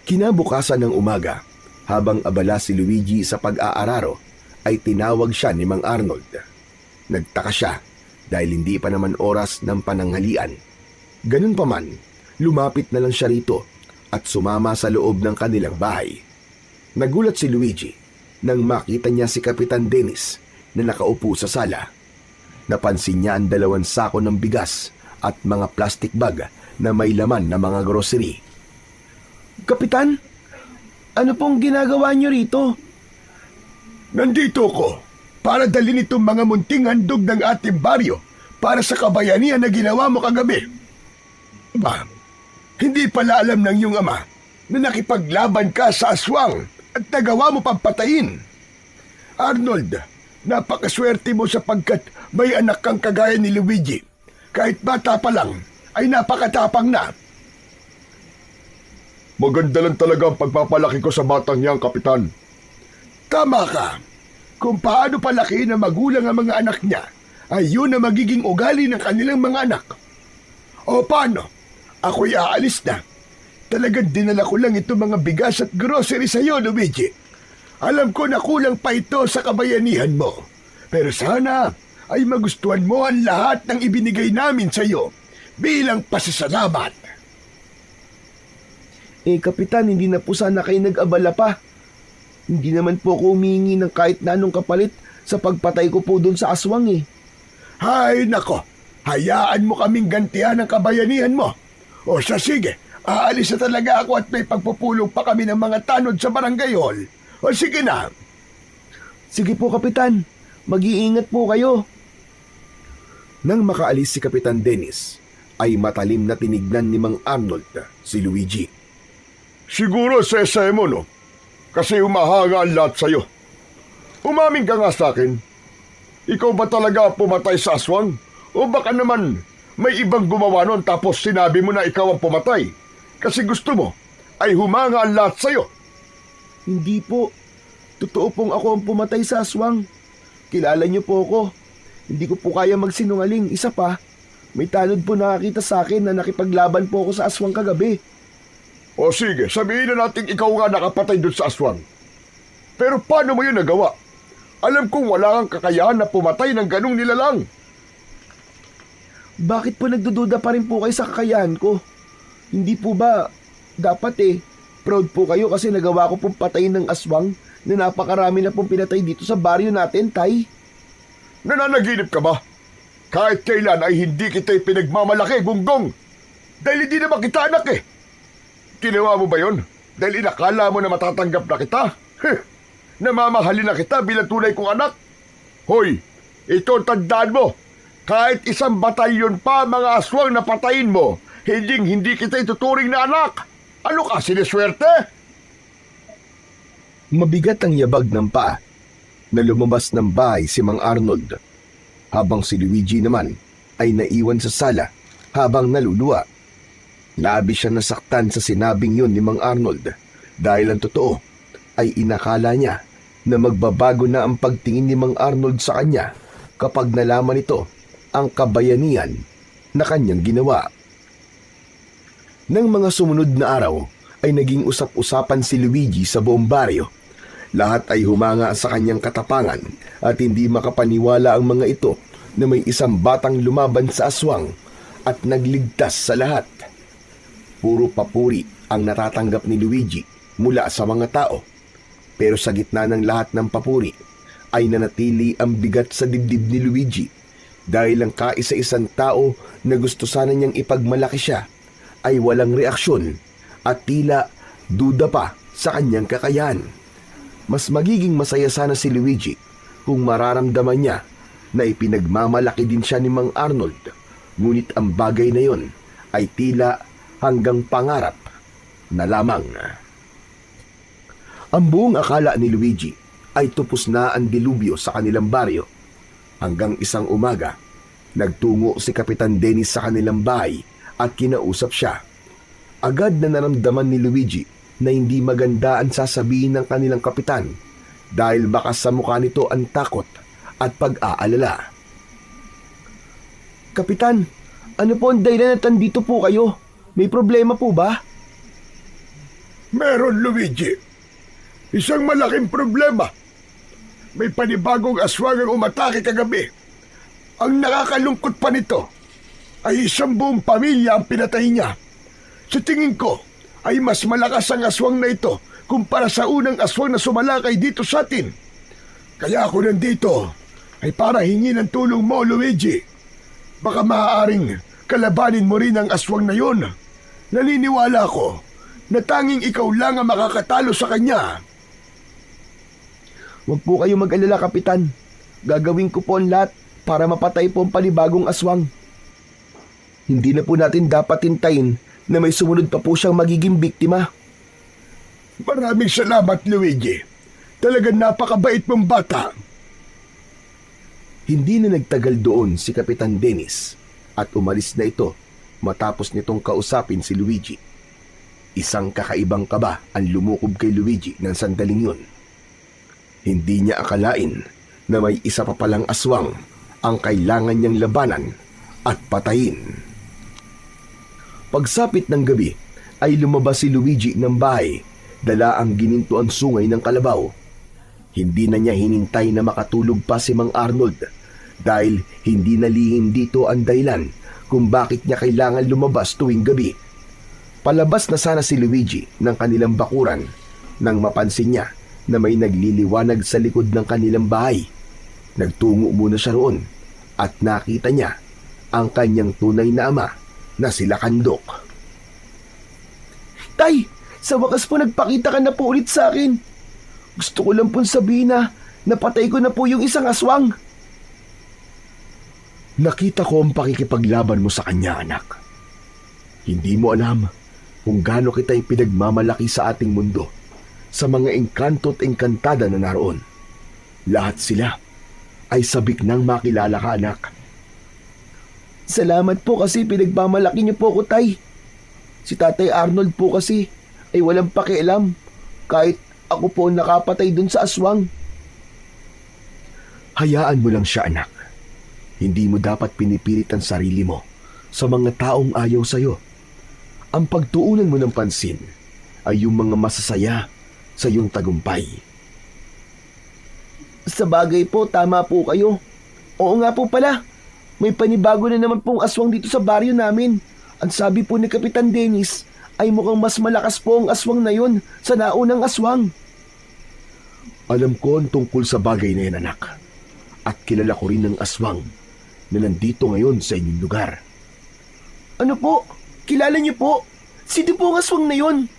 Kinabukasan ng umaga, habang abala si Luigi sa pag-aararo, ay tinawag siya ni Mang Arnold. Nagtaka siya dahil hindi pa naman oras ng pananghalian. Ganun pa man, lumapit na lang siya rito at sumama sa loob ng kanilang bahay. Nagulat si Luigi nang makita niya si Kapitan Dennis na nakaupo sa sala. Napansin niya ang 2 sako ng bigas at mga plastic bag na may laman na mga grocery. Kapitan, ano pong ginagawa niyo rito? Nandito ko para dalhin itong mga munting handog ng ating baryo para sa kabayanihan na ginawa mo kagabi. Hindi pala alam ng iyong ama na nakipaglaban ka sa aswang at nagawa mo pang patayin. Arnold, napakaswerte mo sapagkat may anak kang kagaya ni Luigi. Kahit bata pa lang, ay napakatapang na. Maganda lang talaga ang pagpapalaki ko sa batang yan, Kapitan. Tama ka. Kung paano palakihin ng magulang ang mga anak niya, ay yun ang magiging ugali ng kanilang mga anak. O paano? Ako'y aalis na. Talagang dinala ko lang itong mga bigas at grocery sa iyo, Luigi. Alam ko na kulang pa ito sa kabayanihan mo. Pero sana ay magustuhan mo ang lahat ng ibinigay namin sa iyo bilang pasasalamat. Kapitan, hindi na po sana kayo nag-abala pa. Hindi naman po ako humingi ng kahit na anong kapalit sa pagpatay ko po doon sa aswang . Hay nako, hayaan mo kaming gantihan ng kabayanihan mo. O siya, sige, aalis na talaga ako at may pagpupulong pa kami ng mga tanod sa barangay hall. O sige na. Sige po, Kapitan. Mag-iingat po kayo. Nang makaalis si Kapitan Dennis, ay matalim na tinignan ni Mang Arnold si Luigi. Siguro sesay mo, no? Kasi umahanga ang lahat sa'yo. Umamin ka nga sa akin. Ikaw ba talaga pumatay sa aswang? O baka naman may ibang gumawa nun tapos sinabi mo na ikaw ang pumatay? Kasi gusto mo ay humanga ang lahat sa'yo. Hindi po. Totoo pong ako ang pumatay sa aswang. Kilala niyo po ako. Hindi ko po kaya magsinungaling. Isa pa, may tanod po nakakita sa akin na nakipaglaban po ako sa aswang kagabi. O sige, sabihin na natin ikaw nga nakapatay doon sa aswang. Pero paano mo yun nagawa? Alam kong wala kang kakayahan na pumatay ng ganung nilalang. Bakit po nagdududa pa rin po kayo sa kakayahan ko? Hindi po ba dapat proud po kayo kasi nagawa ko pong patayin ng aswang na napakarami na pong pinatay dito sa baryo natin, Tay? Nananaginip ka ba? Kahit kailan ay hindi kita pinagmamalaki, Gunggong. Dahil hindi naman kita anak . Ginawa mo ba yun? Dahil inakala mo na matatanggap na kita? Namamahalin na kita bilang tunay kong anak? Hoy, ito tandaan mo. Kahit isang batalyon pa mga aswang na patayin mo, hindi kita ituturing na anak. Ano ka, siniswerte? Mabigat ang yabag ng paa na lumabas ng bahay si Mang Arnold, habang si Luigi naman ay naiwan sa sala habang naluluwa. Labis siya nasaktan sa sinabing yun ni Mang Arnold dahil ang totoo ay inakala niya na magbabago na ang pagtingin ni Mang Arnold sa kanya kapag nalaman nito ang kabayanihan na kanyang ginawa. Nang mga sumunod na araw ay naging usap-usapan si Luigi sa buong baryo. Lahat ay humanga sa kanyang katapangan at hindi makapaniwala ang mga ito na may isang batang lumaban sa aswang at nagligtas sa lahat. Puro papuri ang natatanggap ni Luigi mula sa mga tao. Pero sa gitna ng lahat ng papuri ay nanatili ang bigat sa dibdib ni Luigi dahil ang kaisa-isang tao na gusto sana niyang ipagmalaki siya ay walang reaksyon at tila duda pa sa kanyang kakayahan. Mas magiging masaya sana si Luigi kung mararamdaman niya na ipinagmamalaki din siya ni Mang Arnold, ngunit ang bagay na yon ay tila hanggang pangarap na lamang. Ang buong akala ni Luigi ay tupos na ang dilubyo sa kanilang baryo. Hanggang isang umaga, nagtungo si Kapitan Dennis sa kanilang bahay at kinausap siya. Agad na naramdaman ni Luigi na hindi maganda ang sasabihin ng kanilang kapitan dahil baka sa mukha nito ang takot at pag-aalala. Kapitan, ano po ang dahilan na tandito po kayo? May problema po ba? Meron, Luigi. Isang malaking problema. May panibagong aswang ang umatake kagabi. Ang nakakalungkot pa nito ay isang buong pamilya ang pinatay niya. Sa tingin ko ay mas malakas ang aswang na ito kumpara sa unang aswang na sumalakay dito sa atin. Kaya ako nandito ay para hingi ng tulong mo, Luigi. Baka maaaring kalabanin mo rin ang aswang na yon. Naniniwala ko na tanging ikaw lang ang makakatalo sa kanya. Huwag po kayo mag-alala, Kapitan. Gagawin ko po ang lahat para mapatay po ang panibagong aswang. Hindi na po natin dapat hintayin na may sumunod pa po siyang magiging biktima. Maraming salamat, Luigi. Talagang napakabait mong bata. Hindi na nagtagal doon si Kapitan Dennis at umalis na ito matapos nitong kausapin si Luigi. Isang kakaibang kaba ang lumukob kay Luigi ng sandaling yun. Hindi niya akalain na may isa pa palang aswang ang kailangan niyang labanan at patayin. Pagsapit ng gabi ay lumabas si Luigi ng bahay, dala ang ginintuang sungay ng kalabaw. Hindi na niya hinintay na makatulog pa si Mang Arnold dahil hindi nalihim dito ang dahilan kung bakit niya kailangan lumabas tuwing gabi. Palabas na sana si Luigi ng kanilang bakuran nang mapansin niya na may nagliliwanag sa likod ng kanilang bahay. Nagtungo muna siya roon at nakita niya ang kanyang tunay na ama na si Lakandok. Tay, sa wakas po nagpakita ka na po ulit sa akin. Gusto ko lang pong sabihin na napatay ko na po yung isang aswang. Nakita ko ang pakikipaglaban mo sa kanya, anak. Hindi mo alam kung gaano kita ipinagmamalaki sa ating mundo, sa mga engkanto at engkantada na naroon. Lahat sila ay sabik nang makilala ka, anak. Salamat po kasi pinagmamalaki niyo po ko, Tay. Si Tatay Arnold po kasi ay walang pakialam kahit ako po nakapatay dun sa aswang. Hayaan mo lang siya, anak. Hindi mo dapat pinipilit ang sarili mo sa mga taong ayaw sa'yo. Ang pagtuunan mo ng pansin ay yung mga masasaya sa iyong tagumpay. Sa bagay po, tama po kayo. Oo nga po pala, may panibago na naman pong aswang dito sa baryo namin. Ang sabi po ni Kapitan Dennis ay mukhang mas malakas po ang aswang na yon sa naunang aswang. Alam ko ang tungkol sa bagay na yan, anak. At kilala ko rin ang aswang na nandito ngayon sa inyong lugar. Ano po? Kilala niyo po? Sino po ang aswang na yon?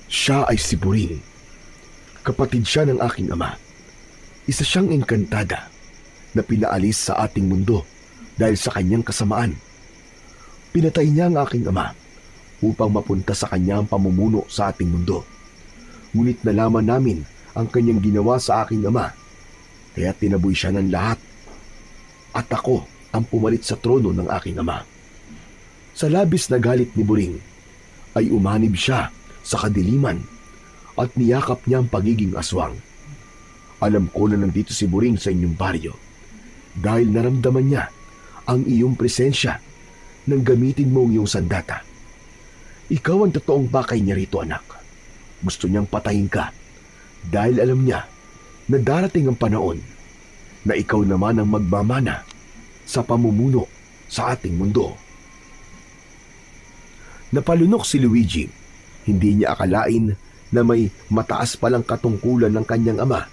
Siya ay si Buring. Kapatid siya ng aking ama. Isa siyang engkantada na pinaalis sa ating mundo dahil sa kanyang kasamaan. Pinatay niya ang aking ama upang mapunta sa kanya ang pamumuno sa ating mundo. Ngunit nalaman namin ang kanyang ginawa sa aking ama, kaya tinaboy siya ng lahat. At ako ang pumalit sa trono ng aking ama. Sa labis na galit ni Buring, ay umanib siya sa kadiliman at niyakap niya ang pagiging aswang. Alam ko na nandito si Buring sa inyong baryo dahil naramdaman niya ang iyong presensya nang gamitin mo ang iyong sandata. Ikaw ang totoong bakay niya rito, anak. Gusto niyang patayin ka dahil alam niya na darating ang panahon na ikaw naman ang magmamana sa pamumuno sa ating mundo. Napalunok si Luigi. Hindi niya akalain na may mataas palang katungkulan ng kanyang ama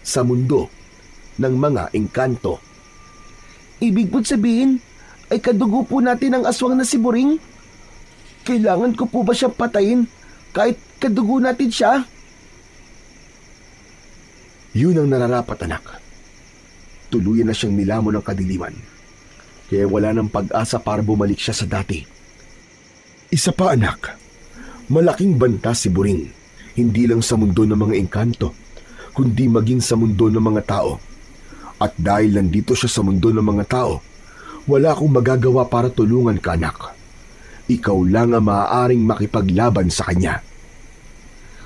sa mundo ng mga engkanto. Ibig po sabihin ay kadugo po natin ang aswang na si Boring? Kailangan ko po ba siyang patayin kahit kadugo natin siya? Yun ang nararapat, anak. Tuluyan na siyang nilamon ng kadiliman. Kaya wala nang pag-asa para bumalik siya sa dati. Isa pa, anak. Malaking banta si Boring. Hindi lang sa mundo ng mga engkanto, kundi maging sa mundo ng mga tao. At dahil nandito siya sa mundo ng mga tao, wala akong magagawa para tulungan ka, anak. Ikaw lang ang maaaring makipaglaban sa kanya.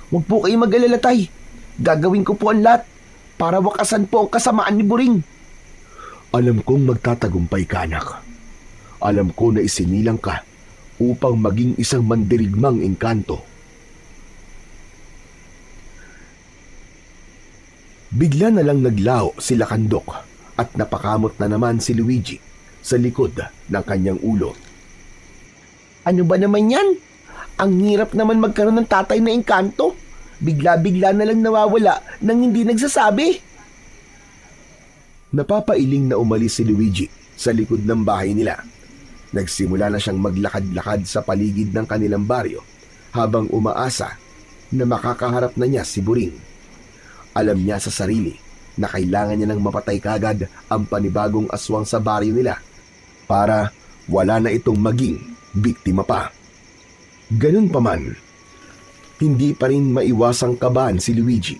Huwag po kayo mag-alala, tay. Gagawin ko po ang lahat para wakasan po ang kasamaan ni Boring. Alam kong magtatagumpay ka, anak. Alam ko na isinilang ka upang maging isang mandirigmang engkanto. Bigla na lang naglaho si Lakandok at napakamot na naman si Luigi sa likod ng kanyang ulo. Ano ba naman yan? Ang hirap naman magkaroon ng tatay na engkanto. Bigla-bigla na lang nawawala nang hindi nagsasabi. Napapailing na umalis si Luigi sa likod ng bahay nila. Nagsimula na siyang maglakad-lakad sa paligid ng kanilang baryo habang umaasa na makakaharap na niya si Boring. Alam niya sa sarili na kailangan niya nang mapatay kagad ang panibagong aswang sa baryo nila para wala na itong maging biktima pa. Ganun pa man, hindi pa rin maiwasang kabahan si Luigi,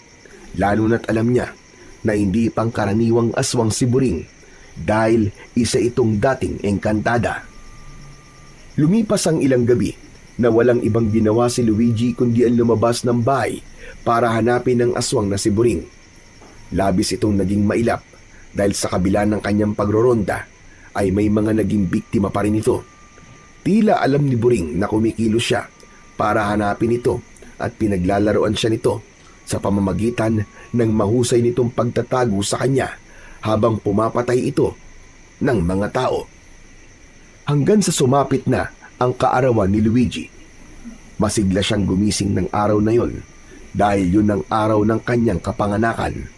lalo na't alam niya na hindi pangkaraniwang aswang si Boring dahil isa itong dating engkantada. Lumipas ang ilang gabi na walang ibang ginawa si Luigi kundi ang lumabas ng bahay para hanapin ang aswang na si Boring. Labis itong naging mailap dahil sa kabila ng kanyang pagroronda ay may mga naging biktima pa rin ito. Tila alam ni Boring na kumikilos siya para hanapin ito at pinaglalaroan siya nito sa pamamagitan ng mahusay nitong pagtatago sa kanya habang pumapatay ito ng mga tao. Hanggang sa sumapit na ang kaarawan ni Luigi. Masigla siyang gumising ng araw na yon dahil yun ang araw ng kanyang kapanganakan.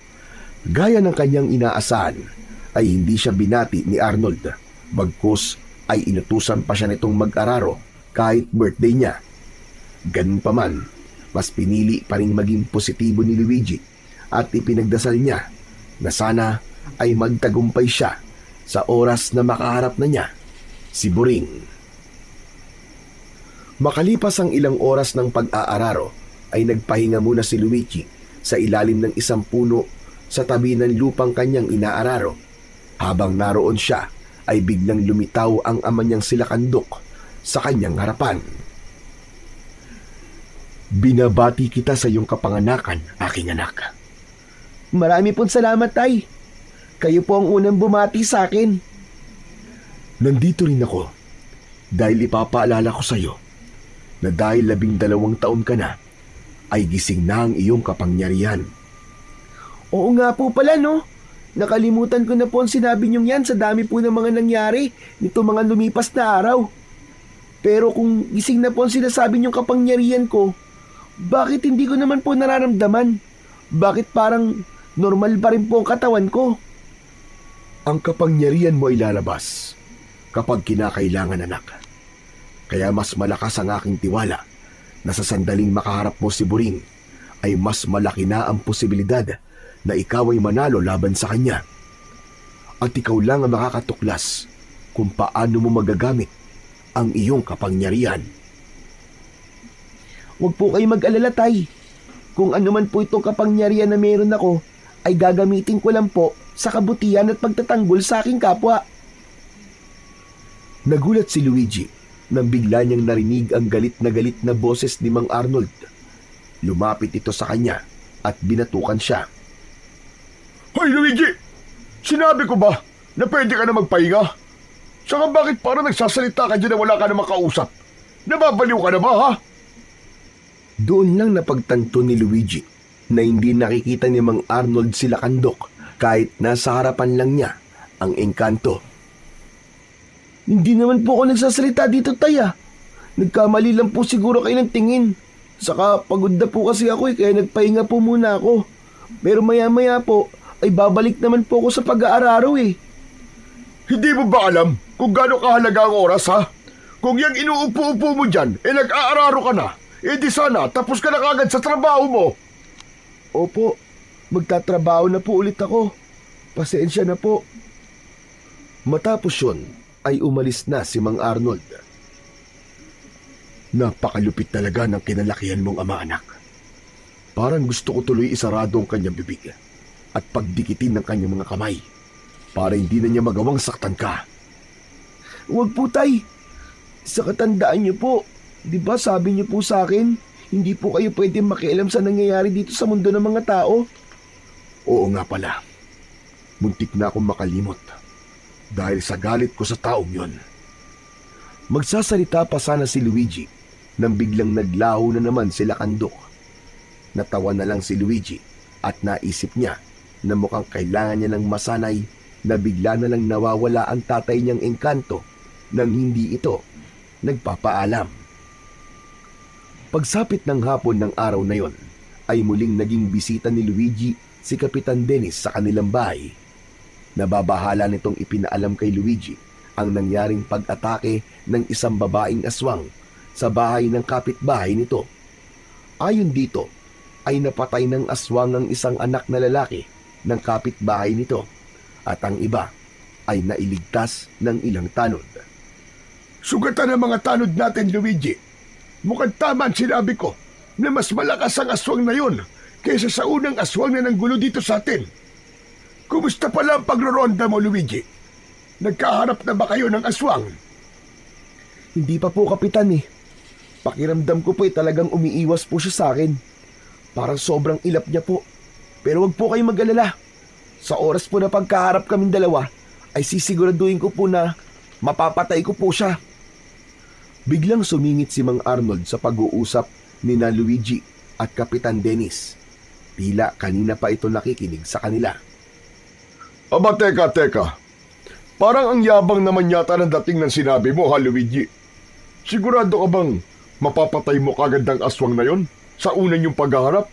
Gaya ng kanyang inaasahan ay hindi siya binati ni Arnold, bagkus ay inutusan pa siya nitong mag-araro kahit birthday niya. Ganun pa man, mas pinili pa rin maging positibo ni Luigi at ipinagdasal niya na sana ay magtagumpay siya sa oras na makaharap na niya si Boring. Makalipas ang ilang oras ng pag-aararo ay nagpahinga muna si Luigi sa ilalim ng isang puno sa tabi ng lupang kanyang inaararo. Habang naroon siya ay biglang lumitaw ang ama niyang si Lakandok sa kanyang harapan. Binabati kita sa iyong kapanganakan, aking anak. Marami pong salamat, tay. Kayo po ang unang bumati sa akin. Nandito rin ako dahil ipapaalala ko sa iyo na dahil 12 taon ka na, ay gising na ang iyong kapangyarihan. Oo nga po pala, no? Nakalimutan ko na po ang sinabi niyong yan sa dami po ng mga nangyari nito mga lumipas na araw. Pero kung gising na po ang sinasabi niyong kapangyarihan ko, bakit hindi ko naman po nararamdaman? Bakit parang normal pa rin po ang katawan ko? Ang kapangyarihan mo ay lalabas kapag kinakailangan, anak. Kaya mas malakas ang aking tiwala na sa sandaling makaharap mo si Boring ay mas malaki na ang posibilidad na ikaw ay manalo laban sa kanya. At ikaw lang ang makakatuklas kung paano mo magagamit ang iyong kapangyarihan. Huwag po kayo mag-alala, tay. Kung ano man po itong kapangyarihan na meron ako, ay gagamitin ko lang po sa kabutihan at pagtatanggol sa aking kapwa. Nagulat si Luigi nang bigla niyang narinig ang galit na boses ni Mang Arnold. Lumapit ito sa kanya at binatukan siya. Hoy Luigi! Sinabi ko ba na pwede ka na magpahinga? Saka bakit parang nagsasalita ka dyan na wala ka na makausap? Nababaliw ka na ba, ha? Doon lang napagtanto ni Luigi na hindi nakikita ni Mang Arnold si Lakandok kahit nasa harapan lang niya ang engkanto. Hindi naman po ako nagsasalita dito, tay, ah. Nagkamali lang po siguro kayo ng tingin. Saka pagod na po kasi ako kaya nagpahinga po muna ako. Pero maya-maya po ay babalik naman po ako sa pag-aararo eh. Hindi mo ba alam kung gaano kahalaga ang oras, ha? Kung yung inuupo-upo mo dyan, nag-aararo ka na, di sana tapos ka na kagad sa trabaho mo. Opo, magtatrabaho na po ulit ako. Pasensya na po. Matapos yun, ay umalis na si Mang Arnold. Napakalupit talaga ng kinalakihan mong ama-anak. Parang gusto ko tuloy isarado ang kanyang bibig at pagdikitin ng kanyang mga kamay para hindi na niya magawang saktan ka. Huwag po, Tay. Sa katandaan niyo po, di ba sabi niyo po sa akin, hindi po kayo pwede makialam sa nangyayari dito sa mundo ng mga tao? Oo nga pala. Muntik na akong makalimot dahil sa galit ko sa taong yon. Magsasalita pa sana si Luigi nang biglang naglaho na naman sila Kandok. Natawa na lang si Luigi at naisip niya na mukhang kailangan niya ng masanay na bigla na lang nawawala ang tatay niyang engkanto nang hindi ito nagpapaalam. Pagsapit ng hapon ng araw na yon, ay muling naging bisita ni Luigi si Kapitan Dennis sa kanilang bahay. Nababahala nitong ipinaalam kay Luigi ang nangyaring pag-atake ng isang babaeng aswang sa bahay ng kapitbahay nito. Ayon dito, ay napatay ng aswang ang isang anak na lalaki ng kapitbahay nito at ang iba ay nailigtas ng ilang tanod. Sugatan ang mga tanod natin, Luigi. Mukhang tama ang sinabi ko na mas malakas ang aswang na yun kaysa sa unang aswang na nanggulo dito sa atin. Kumusta pala ang pagroronda mo, Luigi? Nagkaharap na ba kayo ng aswang? Hindi pa po, Kapitan eh. Pakiramdam ko po talagang umiiwas po siya sa akin. Parang sobrang ilap niya po. Pero wag po kayong mag-alala. Sa oras po na pagkaharap kaming dalawa, ay sisiguraduhin ko po na mapapatay ko po siya. Biglang sumingit si Mang Arnold sa pag-uusap ni na Luigi at Kapitan Dennis. Tila kanina pa ito nakikinig sa kanila. Aba, teka. Parang ang yabang naman yata ng dating ng sinabi mo, ha, Luigi? Sigurado ka bang mapapatay mo kagad ang aswang na yon sa unang yung paghaharap?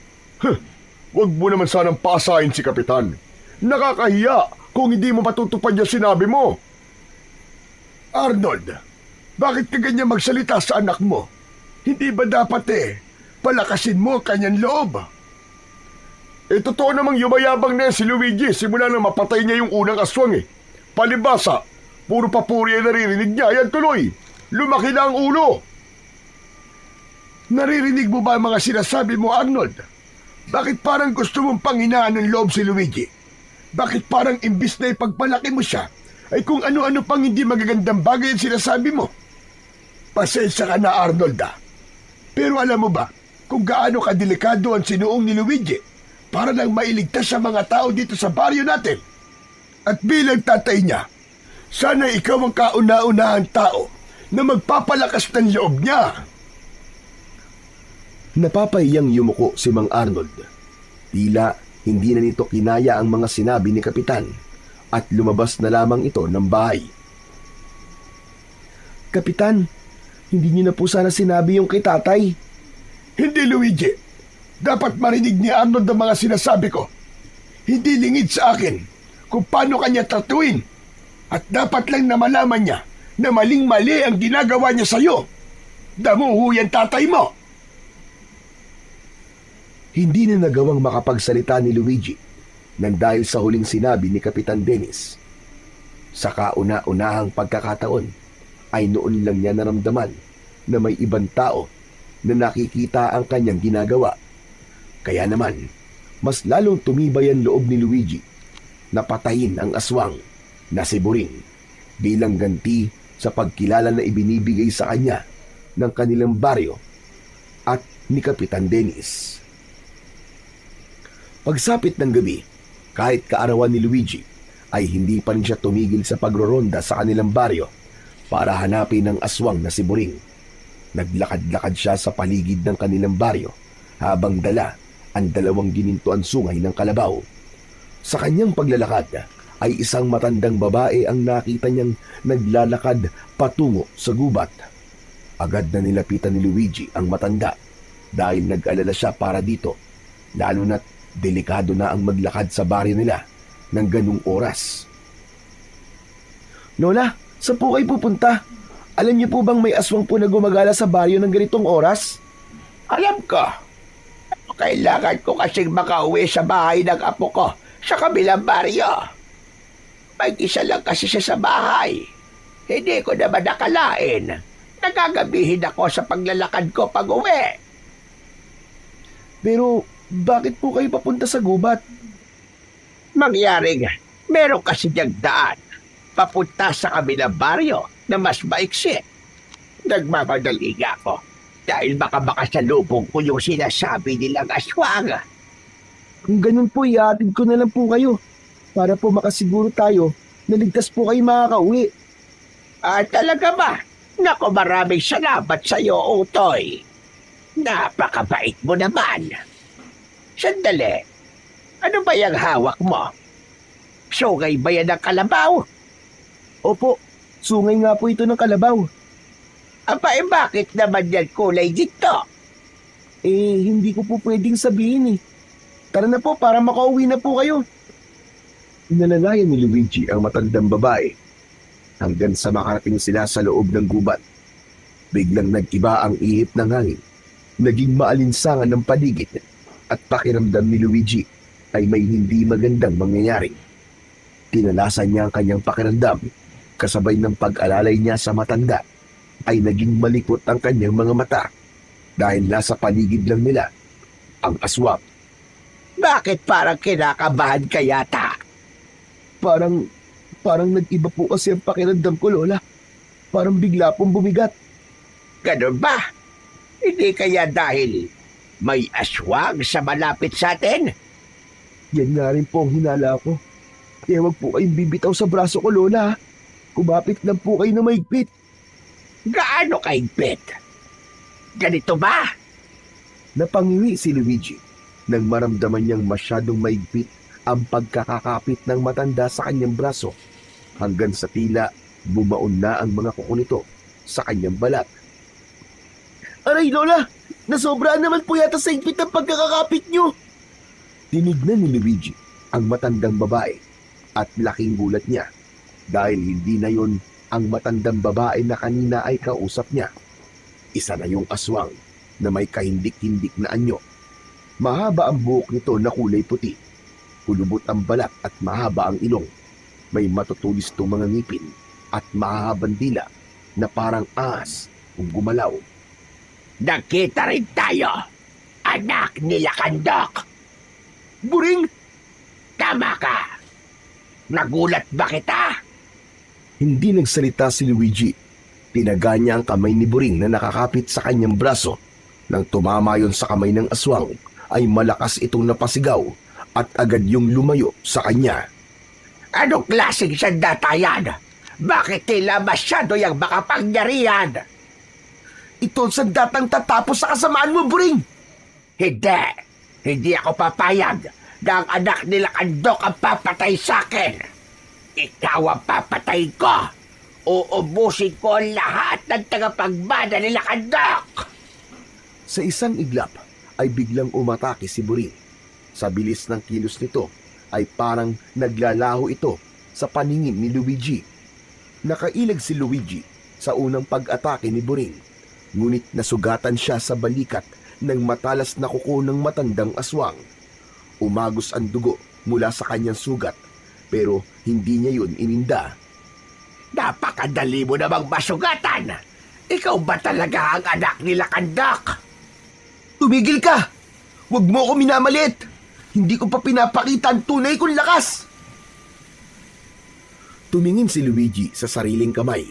Huwag mo naman sanang pasahin si Kapitan. Nakakahiya kung hindi mo matutupad yung sinabi mo. Arnold, bakit ka ganyan magsalita sa anak mo? Hindi ba dapat palakasin mo ang kanyang loob? Totoo namang yumayabang na si Luigi simula nang mapatay niya yung unang aswang Palibasa, puro papuri ang naririnig niya. Yan tuloy, lumaki na ang ulo. Naririnig mo ba ang mga sinasabi mo, Arnold? Bakit parang gusto mong panghinaan ng loob si Luigi? Bakit parang imbis na ipagpalaki mo siya, ay kung ano-ano pang hindi magagandang bagay ang sinasabi mo? Pasensya ka na, Arnold Pero alam mo ba kung gaano kadelikado ang sinuong ni Luigi para lang mailigtas sa mga tao dito sa baryo natin? At bilang tatay niya, sana ikaw ang kauna-unahang tao na magpapalakas ng loob niya. Napapahiyang yumuko si Mang Arnold. Tila hindi na nito kinaya ang mga sinabi ni Kapitan at lumabas na lamang ito ng bahay. Kapitan, hindi niyo na po sana sinabi yung kay tatay. Hindi, Luigi. Dapat marinig ni Arnold ang mga sinasabi ko. Hindi lingid sa akin kung paano kanya tratuin. At dapat lang na malaman niya na maling-mali ang ginagawa niya sa'yo. Damuhu yan tatay mo. Hindi na nagawang makapagsalita ni Luigi nang dahil sa huling sinabi ni Kapitan Dennis. Sa kauna-unahang pagkakataon ay noon lang niya naramdaman na may ibang tao na nakikita ang kanyang ginagawa. Kaya naman, mas lalong tumibay ang loob ni Luigi na patayin ang aswang na si Boring bilang ganti sa pagkilala na ibinibigay sa kanya ng kanilang baryo at ni Kapitan Dennis. Pagsapit ng gabi, kahit kaarawan ni Luigi, ay hindi pa rin siya tumigil sa pagroronda sa kanilang baryo para hanapin ang aswang na si Boring. Naglakad-lakad siya sa paligid ng kanilang baryo habang dala ang 2 ginintuan sungay ng kalabaw. Sa kanyang paglalakad ay isang matandang babae ang nakita niyang naglalakad patungo sa gubat. Agad na nilapitan ni Luigi ang matanda dahil nag-alala siya para dito, lalo na't Delikado na ang maglakad sa baryo nila ng ganung oras. Lola, saan po kayo pupunta? Alam niyo po bang may aswang po na gumagala sa baryo ng ganitong oras? Alam ko. Kailangan ko kasing makauwi sa bahay ng apo ko sa kabilang baryo. Mag-isa lang kasi siya sa bahay. Hindi ko naman nakalain. Nagagabihin ako sa paglalakad ko pag-uwi. Pero bakit po kayo papunta sa gubat? Mangyaring meron kasi diyang daan papunta sa kabilang baryo na mas maiksi. Nagmamadali nga ako dahil baka makasalubong ko yung sinasabi nilang aswang. Kung ganun po, iatid ko na lang po kayo para po makasiguro tayo na ligtas po kayo makakauwi. Talaga ba? Naku, maraming salamat sa iyo, Utoy. Napakabait mo naman. Sandali. Ano ba yung hawak mo? Sungay ba yan ng kalabaw? Opo, sungay nga po ito ng kalabaw. Bakit naman yan kulay dito? Hindi ko po pwedeng sabihin eh. Tara na po para makauwi na po kayo. Inalalayan ni Luigi ang matandang babae hanggang sa makarating sila sa loob ng gubat. Biglang nag-iba ang ihip ng hangin. Naging maalinsangan ng paligid at pakiramdam ni Luigi ay may hindi magandang mangyayari. Tinalasan niya ang kanyang pakiramdam kasabay ng pag-alalay niya sa matanda ay naging malikot ang kanyang mga mata dahil nasa paligid lang nila ang aswang. Bakit parang kinakabahan ka yata? Parang nag-iba po kasi ang pakiramdam ko, Lola. Parang bigla pong bumigat. Ganun ba? Hindi kaya dahil may aswang sa malapit sa atin? Yan nga rin po ang hinala ko. Kaya wag po kayong bibitaw sa braso ko, Lola. Kumapit lang po kayo na maigpit. Gaano kahigpit? Ganito ba? Napangiwi si Luigi nang maramdaman niyang masyadong maigpit ang pagkakakapit ng matanda sa kanyang braso hanggang sa tila bumaon na ang mga kuko nito sa kanyang balat. Aray, Lola! Nasobraan naman po yata sa higpit ng pagkakakapit nyo. Tinignan ni Luigi ang matandang babae at laking gulat niya dahil hindi na yon ang matandang babae na kanina ay kausap niya. Isa na yung aswang na may kahindik-hindik na anyo. Mahaba ang buhok nito na kulay puti. Kulubot ang balat at mahaba ang ilong. May matutulis tong mga ngipin at mahahabang dila na parang ahas kung gumalaw. Nakita rin tayo, anak nila Kandok. Buring! Tama ka. Nagulat ba kita? Hindi nagsalita si Luigi. Tinaga niya ang kamay ni Buring na nakakapit sa kanyang braso. Nang tumama yon sa kamay ng aswang, ay malakas itong napasigaw at agad yung lumayo sa kanya. Anong klaseng sandata yan? Bakit tila masyado yung makapangyarihan? Ito ang sandatang tatapos sa kasamaan mo, Buring! Hindi. Hindi ako papayag na ang anak nila Kandok ang papatay sa akin. Ikaw ang papatay ko. Uubusin ko ang lahat ng tagapagmana nila Kandok. Sa isang iglap ay biglang umatake si Buring. Sa bilis ng kilos nito ay parang naglalaho ito sa paningin ni Luigi. Nakailag si Luigi sa unang pag-atake ni Buring, ngunit nasugatan siya sa balikat ng matalas na kuko ng matandang aswang. Umagos ang dugo mula sa kanyang sugat pero hindi niya yun ininda. Napakadali mo namang masugatan. Ikaw ba talaga ang anak nila Kandok? Tumigil ka! Huwag mo ako minamalit! Hindi ko pa pinapakita ang tunay kong lakas! Tumingin si Luigi sa sariling kamay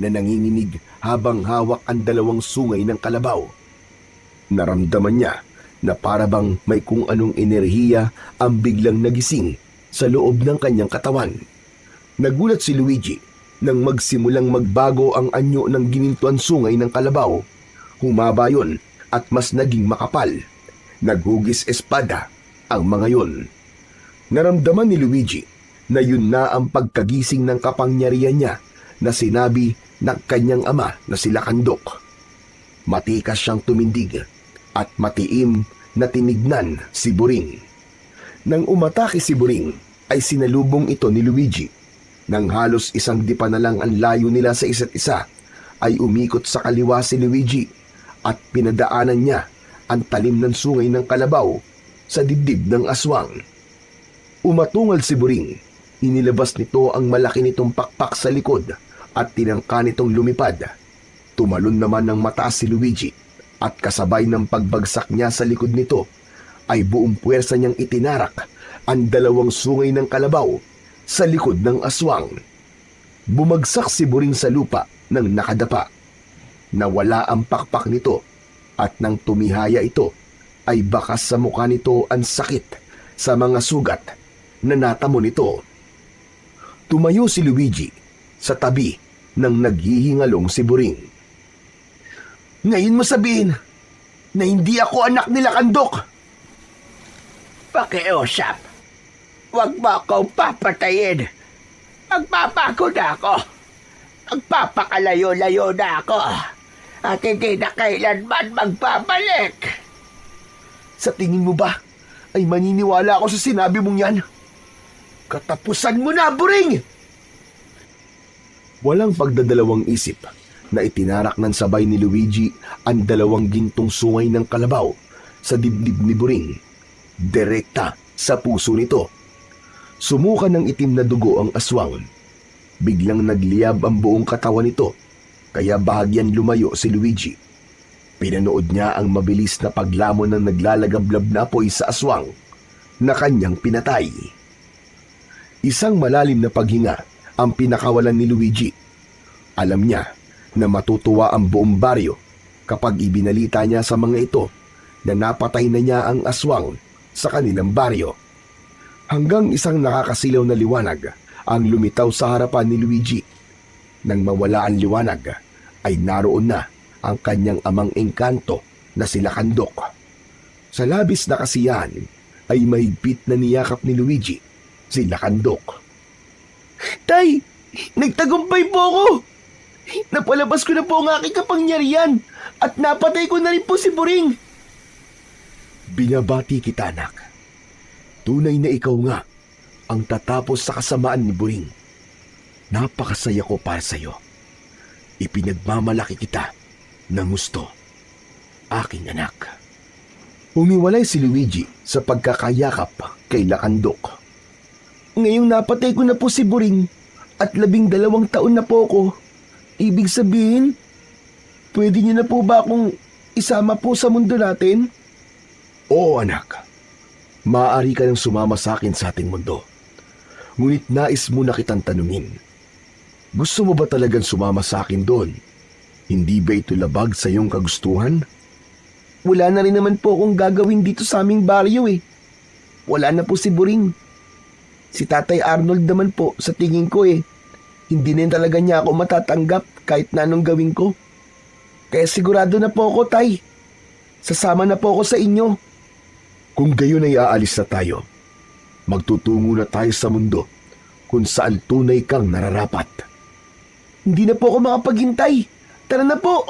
na nanginginig habang hawak ang dalawang sungay ng kalabaw. Naramdaman niya na parabang may kung anong enerhiya ang biglang nagising sa loob ng kanyang katawan. Nagulat si Luigi nang magsimulang magbago ang anyo ng ginintuan sungay ng kalabaw. Humaba yon at mas naging makapal. Naghugis espada ang mga yon. Naramdaman ni Luigi na yun na ang pagkagising ng kapangyarihan niya na sinabi ng kanyang ama na sila Kandok. Matikas siyang tumindig at matiim na tinignan si Buring. Nang umatake si Boring, ay sinalubong ito ni Luigi. Nang halos isang dipa na lang ang layo nila sa isa't isa, ay umikot sa kaliwa si Luigi at pinadaanan niya ang talim ng sungay ng kalabaw sa dibdib ng aswang. Umatungal si Boring. Inilabas nito ang malaki nitong pakpak sa likod at tinangka nitong lumipad. Tumalon naman ng mataas si Luigi at kasabay ng pagbagsak niya sa likod nito ay buong puwersa niyang itinarak ang dalawang sungay ng kalabaw sa likod ng aswang. Bumagsak si Boring sa lupa nang nakadapa. Nawala ang pakpak nito at nang tumihaya ito ay bakas sa mukha nito ang sakit sa mga sugat na natamo nito. Tumayo si Luigi sa tabi ng naghihingalong si Boring. Ngayon mo sabihin na hindi ako anak nila Kandok. Pakiusap. Huwag mo akong papatayin. Magpapako na ako. Magpapakalayo-layo na ako. At hindi na kailanman magbabalik. Sa tingin mo ba ay maniniwala ako sa sinabi mong yan? Katapusan mo na, Boring! Walang pagdadalawang isip na itinarak ng sabay ni Luigi ang dalawang gintong sungay ng kalabaw sa dibdib ni Boring, direkta sa puso nito. Sumuka ng itim na dugo ang aswang. Biglang nagliyab ang buong katawan nito, kaya bahagyan lumayo si Luigi. Pinanood niya ang mabilis na paglamon ng naglalagablab na apoy sa aswang na kanyang pinatay. Isang malalim na paghinga ang pinakawalan ni Luigi. Alam niya na matutuwa ang buong baryo kapag ibinalita niya sa mga ito na napatay na niya ang aswang sa kanilang baryo. Hanggang isang nakakasilaw na liwanag ang lumitaw sa harapan ni Luigi. Nang mawala ang liwanag, ay naroon na ang kanyang amang engkanto na sila Kandok. Sa labis na kasiyahan, ay mahigpit na niyakap ni Luigi sila Kandok. Tay, nagtagumpay po ako. Napalabas ko na po ang aking kapangyarihan at napatay ko na rin po si Boring. Binabati kita, anak. Tunay na ikaw nga ang tatapos sa kasamaan ni Boring. Napakasaya ko para sa iyo. Ipinagmamalaki kita ng gusto, aking anak. Humiwalay si Luigi sa pagkakayakap kay Lakandok. Ngayong napatay ko na po si Boring at 12 taon na po ako. Ibig sabihin, pwede niyo na po ba akong isama po sa mundo natin? Oo, anak. Maaari ka nang sumama sa akin sa ating mundo. Ngunit nais mo na kitang tanungin. Gusto mo ba talagang sumama sa akin doon? Hindi ba ito labag sa iyong kagustuhan? Wala na rin naman po akong gagawin dito sa aming baryo eh. Wala na po si Boring. Si Tatay Arnold naman po, sa tingin ko eh, hindi na talaga niya ako matatanggap kahit na anong gawin ko. Kaya sigurado na po ako, Tay. Sasama na po ako sa inyo. Kung gayon ay aalis na tayo, magtutungo na tayo sa mundo kung saan tunay kang nararapat. Hindi na po ako makapaghintay. Tara na po.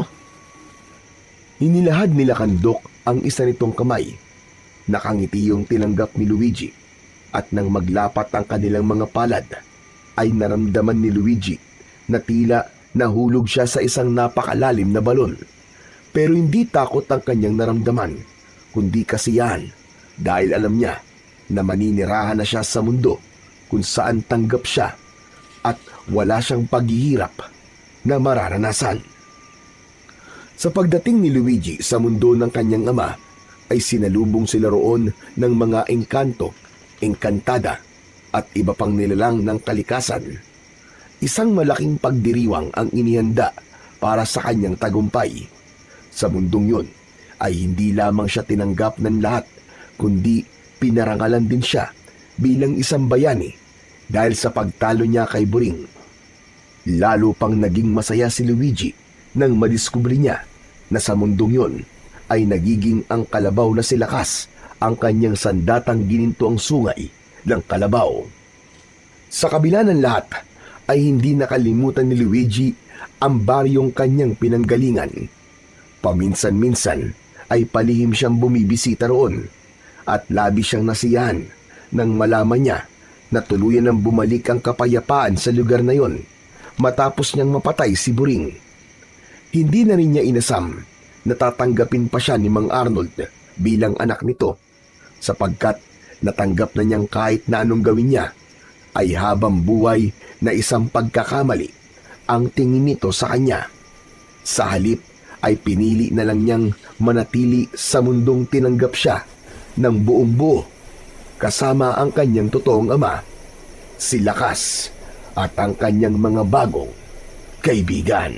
Inilahad nila Kandok ang isa nitong kamay. Nakangiti yung tinanggap ni Luigi. At nang maglapat ang kanilang mga palad, ay naramdaman ni Luigi na tila nahulog siya sa isang napakalalim na balon. Pero hindi takot ang kanyang naramdaman, kundi kasiyahan dahil alam niya na maninirahan na siya sa mundo kung saan tanggap siya at wala siyang paghihirap na mararanasan. Sa pagdating ni Luigi sa mundo ng kanyang ama, ay sinalubong sila roon ng mga engkanto, engkantada at iba pang nilalang ng kalikasan. Isang malaking pagdiriwang ang inihanda para sa kanyang tagumpay. Sa mundong yun ay hindi lamang siya tinanggap ng lahat, kundi pinarangalan din siya bilang isang bayani dahil sa pagtalo niya kay Boring. Lalo pang naging masaya si Luigi nang madiskubre niya na sa mundong yun ay nagiging ang kalabaw na si Lakas ang kanyang sandatang gininto ang sungay ng kalabaw. Sa kabila ng lahat ay hindi nakalimutan ni Luigi ang baryong kanyang pinanggalingan. Paminsan-minsan ay palihim siyang bumibisita roon at labi siyang nasiyahan nang malaman niya na tuluyan ng bumalik ang kapayapaan sa lugar na yon matapos niyang mapatay si Buring. Hindi na rin niya inasam na tatanggapin pa siya ni Mang Arnold bilang anak nito sapagkat natanggap na niyang kahit na anong gawin niya ay habang buhay na isang pagkakamali ang tingin nito sa kanya. Sa halip ay pinili na lang niyang manatili sa mundong tinanggap siya ng buong buo kasama ang kanyang totoong ama, si Lakas, at ang kanyang mga bagong kaibigan.